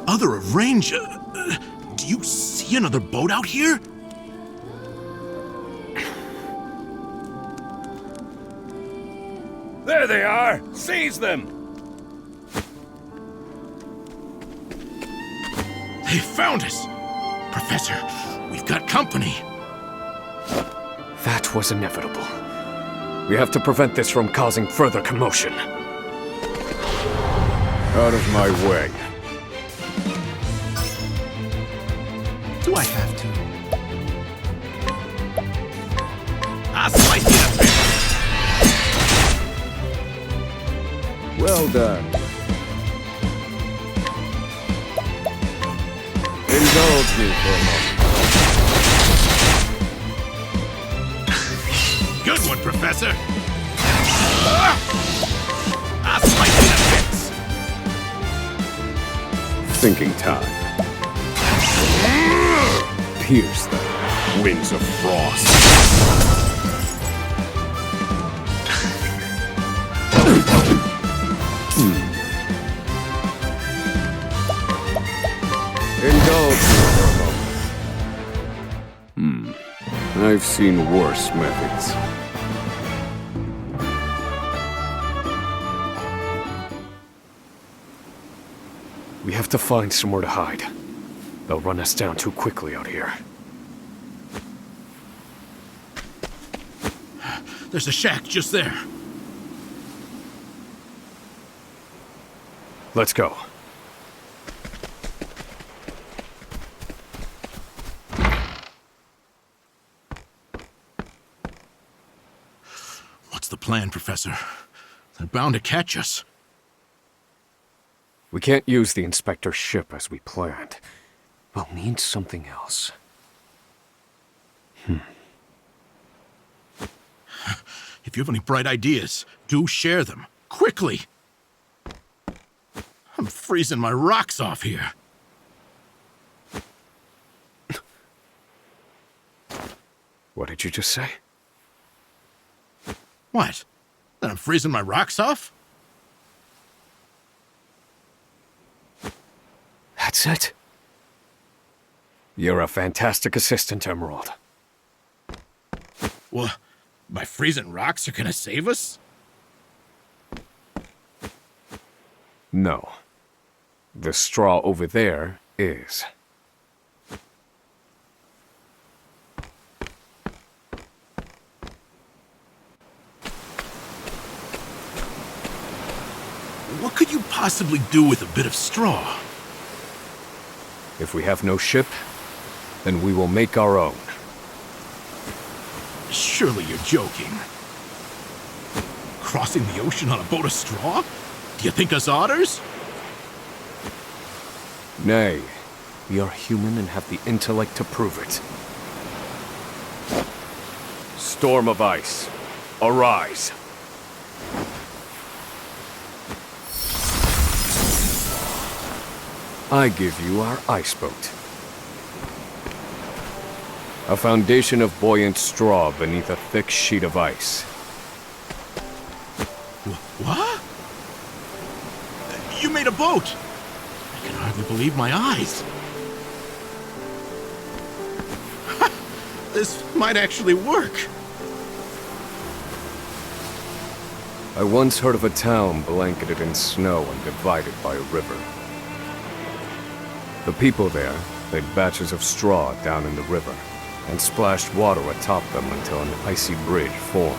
Other arrange... do you see another boat out here? There they are! Seize them! They found us! Professor, we've got company! That was inevitable. We have to prevent this from causing further commotion. Out of my way. Do I have to? I'll slice you to bits! Well done. Indulge me for a moment. Good one, Professor! I'll slice you to bits! Thinking time. Pierce them, winds of frost. Indulge me for a moment. I've seen worse methods. We have to find somewhere to hide. They'll run us down too quickly out here. There's a shack just there. Let's go. What's the plan, Professor? They're bound to catch us. We can't use the inspector's ship as we planned. We'll need something else. If you have any bright ideas, do share them. Quickly! I'm freezing my rocks off here. What did you just say? What? That I'm freezing my rocks off? That's it. You're a fantastic assistant, Emerald. Well, my freezing rocks are gonna save us? No. The straw over there is. What could you possibly do with a bit of straw? If we have no ship, then we will make our own. Surely you're joking. Crossing the ocean on a boat of straw? Do you think us otters? Nay, we are human and have the intellect to prove it. Storm of ice, arise. I give you our ice boat. A foundation of buoyant straw beneath a thick sheet of ice. What? You made a boat! I can hardly believe my eyes. This might actually work. I once heard of a town blanketed in snow and divided by a river. The people there laid batches of straw down in the river and splashed water atop them until an icy bridge formed.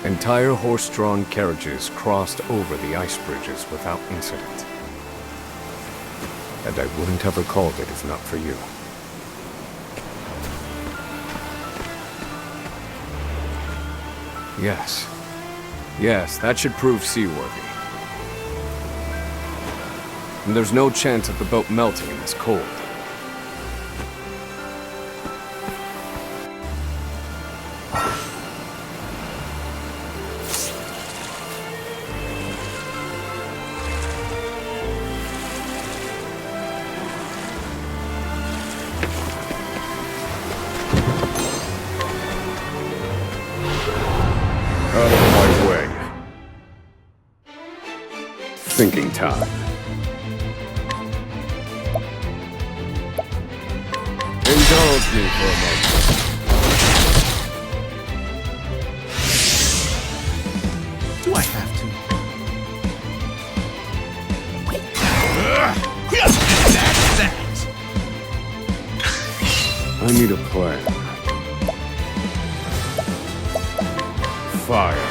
Entire horse-drawn carriages crossed over the ice bridges without incident. And I wouldn't have recalled it if not for you. Yes. Yes, that should prove seaworthy. And there's no chance of the boat melting in this cold. Out of my way. Thinking time. Indulge me for a moment. Do I have to? That's that! I need a plan. Fire.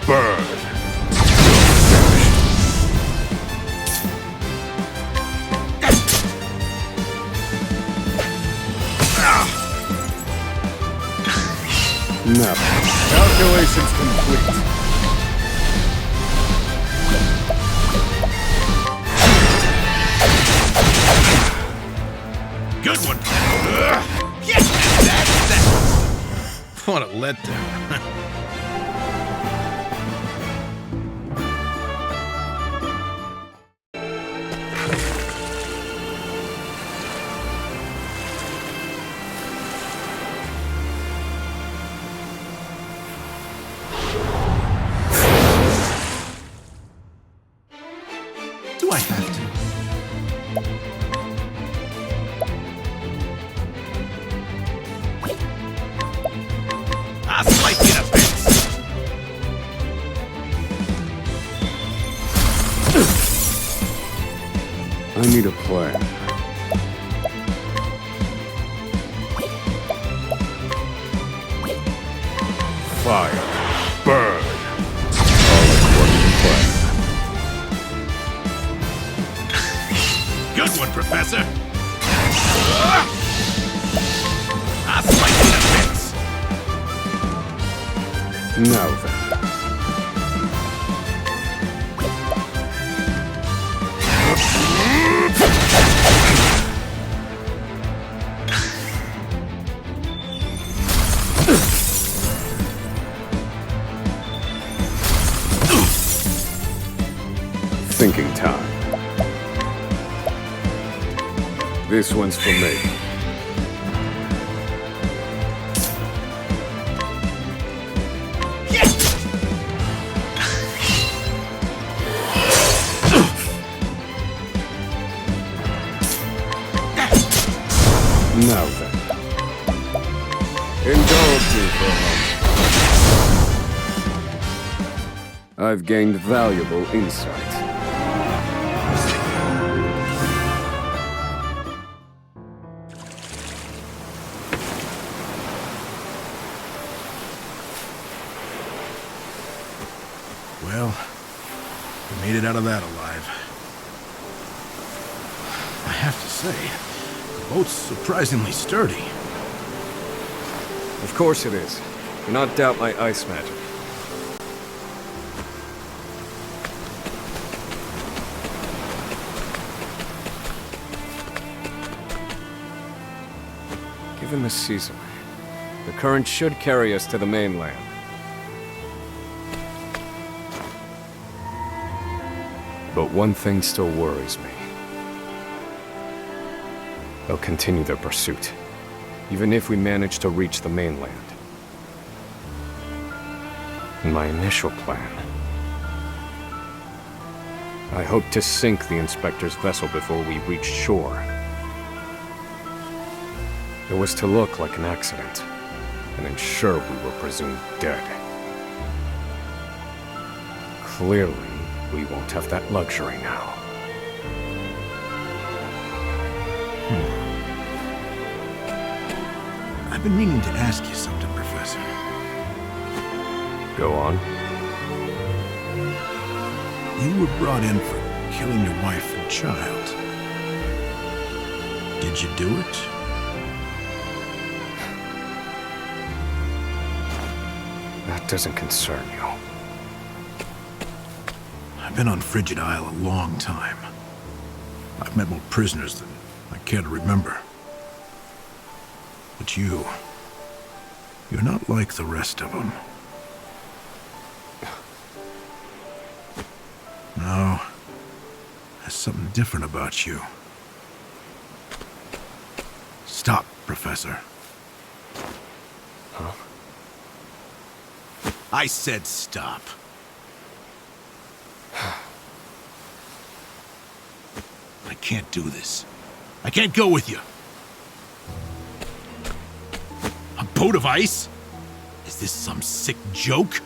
Burn. No. Calculations complete. Good one! Yes! That's that! What a letdown. Do I have to? I'll slice you to bits! I need a plan. Fire. Burn. All according to plan. Good one, Professor! I'll slice you to bits! Now then. This one's for me. Now then, indulge me for a moment. I've gained valuable insight. Well, we made it out of that alive. I have to say, the boat's surprisingly sturdy. Of course it is. Do not doubt my ice magic. Given the season, the current should carry us to the mainland. But one thing still worries me. They'll continue their pursuit, even if we manage to reach the mainland. In my initial plan, I hoped to sink the Inspector's vessel before we reached shore. It was to look like an accident, and ensure we were presumed dead. Clearly, we won't have that luxury now. I've been meaning to ask you something, Professor. Go on. You were brought in for killing your wife and child. Did you do it? That doesn't concern you. I've been on Frigid Isle a long time. I've met more prisoners than I care to remember. But you're not like the rest of them. No, there's something different about you. Stop, Professor. Huh? I said stop. I can't do this. I can't go with you. A boat of ice? Is this some sick joke?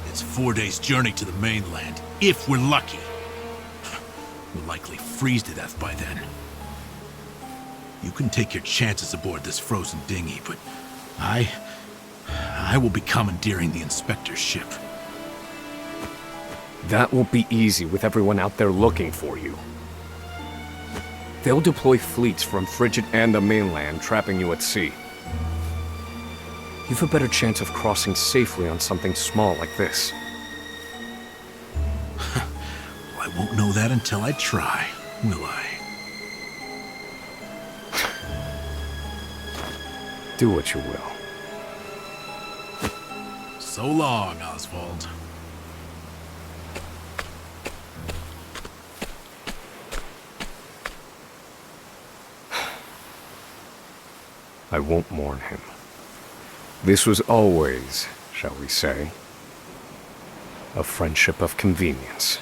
It's 4 days' journey to the mainland, if we're lucky. We'll likely freeze to death by then. You can take your chances aboard this frozen dinghy, but I will be commandeering the Inspector's ship. That won't be easy with everyone out there looking for you. They'll deploy fleets from Frigid and the mainland, trapping you at sea. You've a better chance of crossing safely on something small like this. Well, I won't know that until I try, will I? Do what you will. So long, Osvald. I won't mourn him. This was always, shall we say, a friendship of convenience.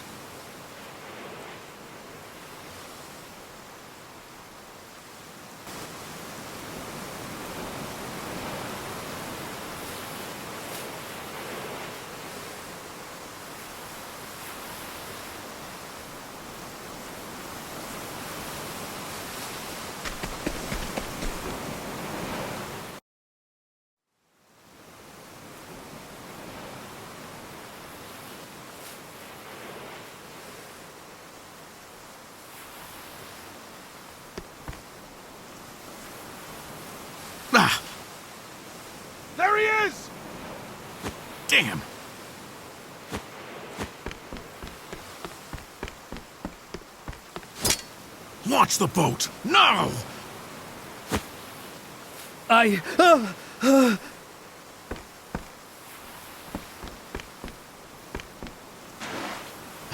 Ah! There he is! Damn! Launch the boat! Now! I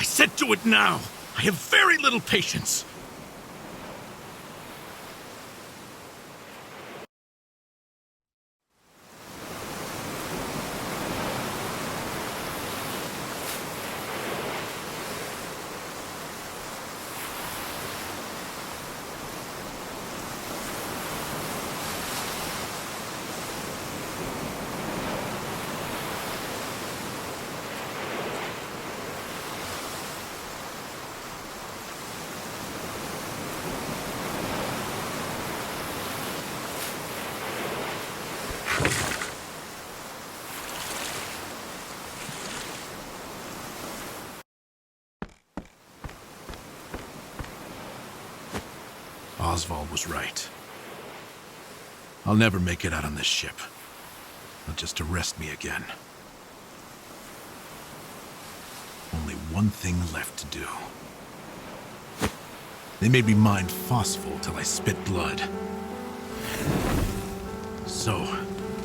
said do it now! I have very little patience! Osvald was right. I'll never make it out on this ship. They'll just arrest me again. Only one thing left to do. They made me mine phosphol till I spit blood. So,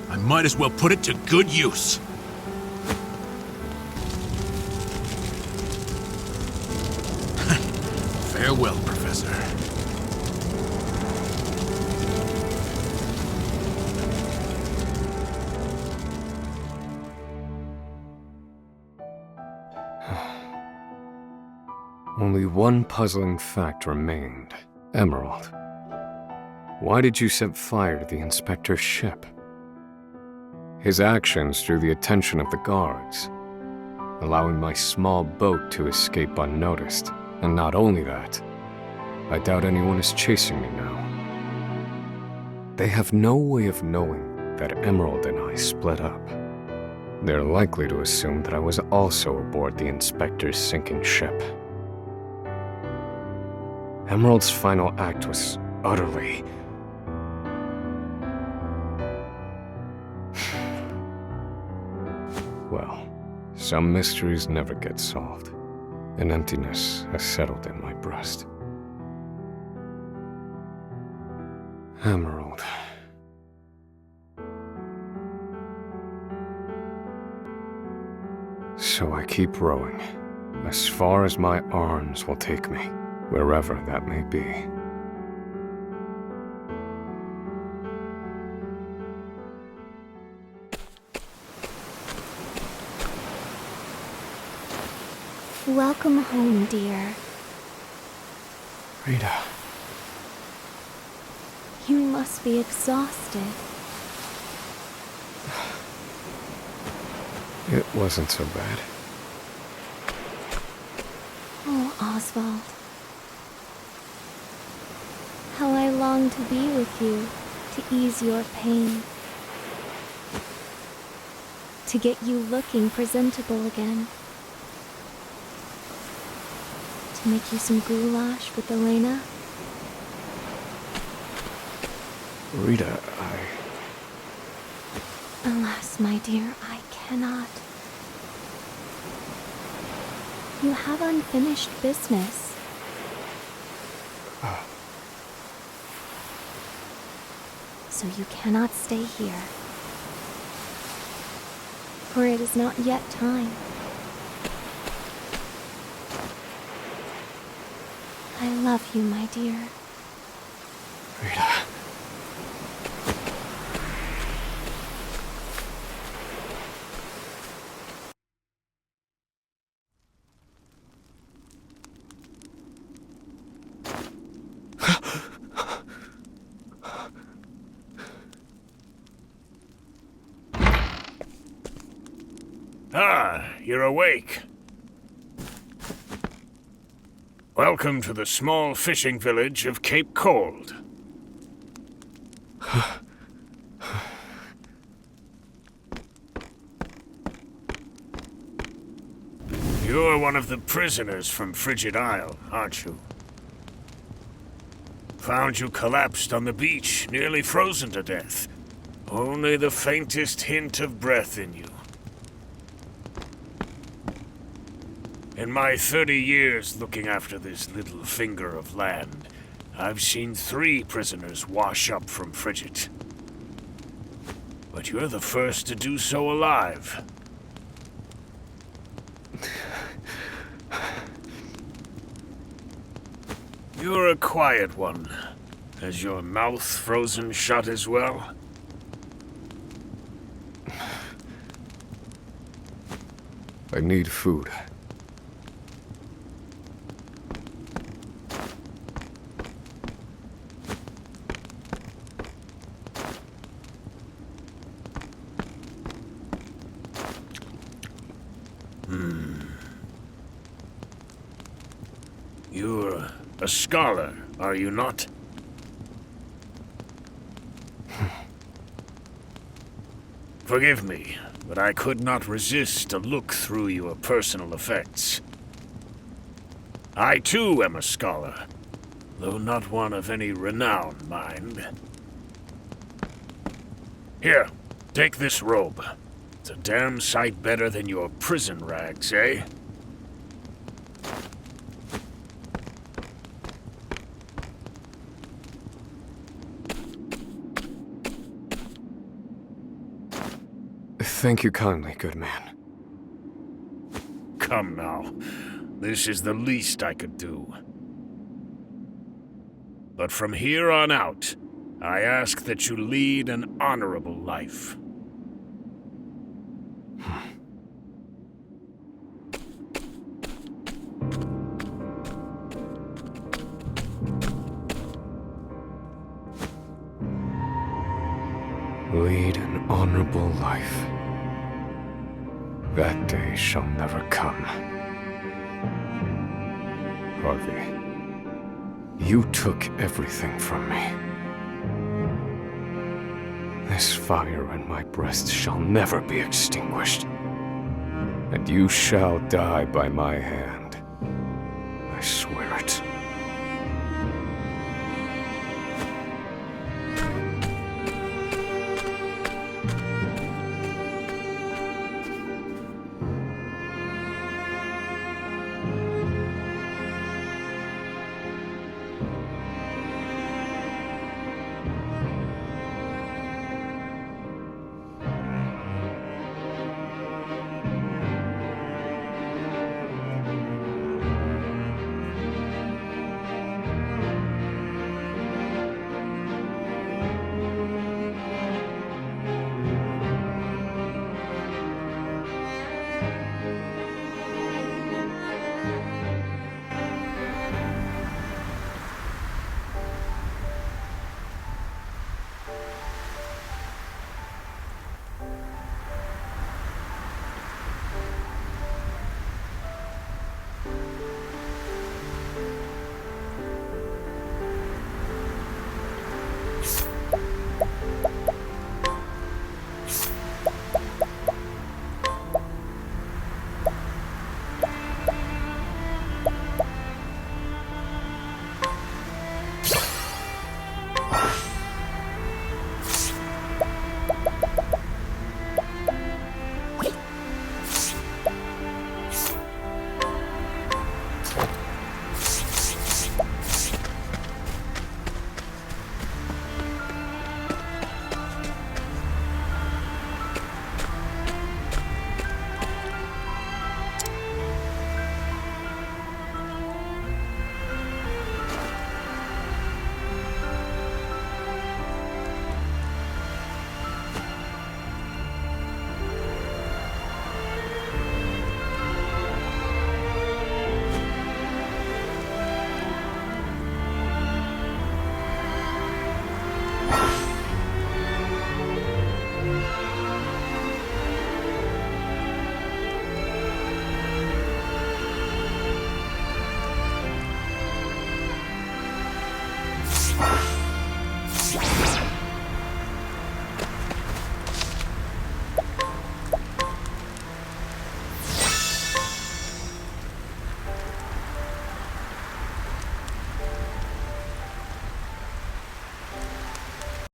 I might as well put it to good use. Farewell, Professor. Only one puzzling fact remained. Emerald. Why did you set fire to the inspector's ship? His actions drew the attention of the guards, allowing my small boat to escape unnoticed. And not only that, I doubt anyone is chasing me now. They have no way of knowing that Emerald and I split up. They're likely to assume that I was also aboard the inspector's sinking ship. Emerald's final act was utterly... Well, some mysteries never get solved. An emptiness has settled in my breast. Emerald. So I keep rowing, as far as my arms will take me, wherever that may be. Welcome home, dear. Rita. You must be exhausted. It wasn't so bad. Oh, Osvald. How I long to be with you, to ease your pain. To get you looking presentable again. To make you some goulash with Elena. Rita, Alas, my dear, I cannot. You have unfinished business. So you cannot stay here. For it is not yet time. I love you, my dear. Rita. Ah, you're awake. Welcome to the small fishing village of Cape Cold. You're one of the prisoners from Frigid Isle, aren't you? Found you collapsed on the beach, nearly frozen to death. Only the faintest hint of breath in you. In my 30 years looking after this little finger of land, I've seen 3 prisoners wash up from Frigid. But you're the first to do so alive. You're a quiet one. Has your mouth frozen shut as well? I need food. You're a scholar, are you not? Forgive me, but I could not resist a look through your personal effects. I too am a scholar, though not one of any renown, mind. Here, take this robe. It's a damn sight better than your prison rags, eh? Thank you kindly, good man. Come now. This is the least I could do. But from here on out, I ask that you lead an honorable life. Lead an honorable life. That day shall never come. Harvey, you took everything from me. This fire in my breast shall never be extinguished. And you shall die by my hand. I swear it.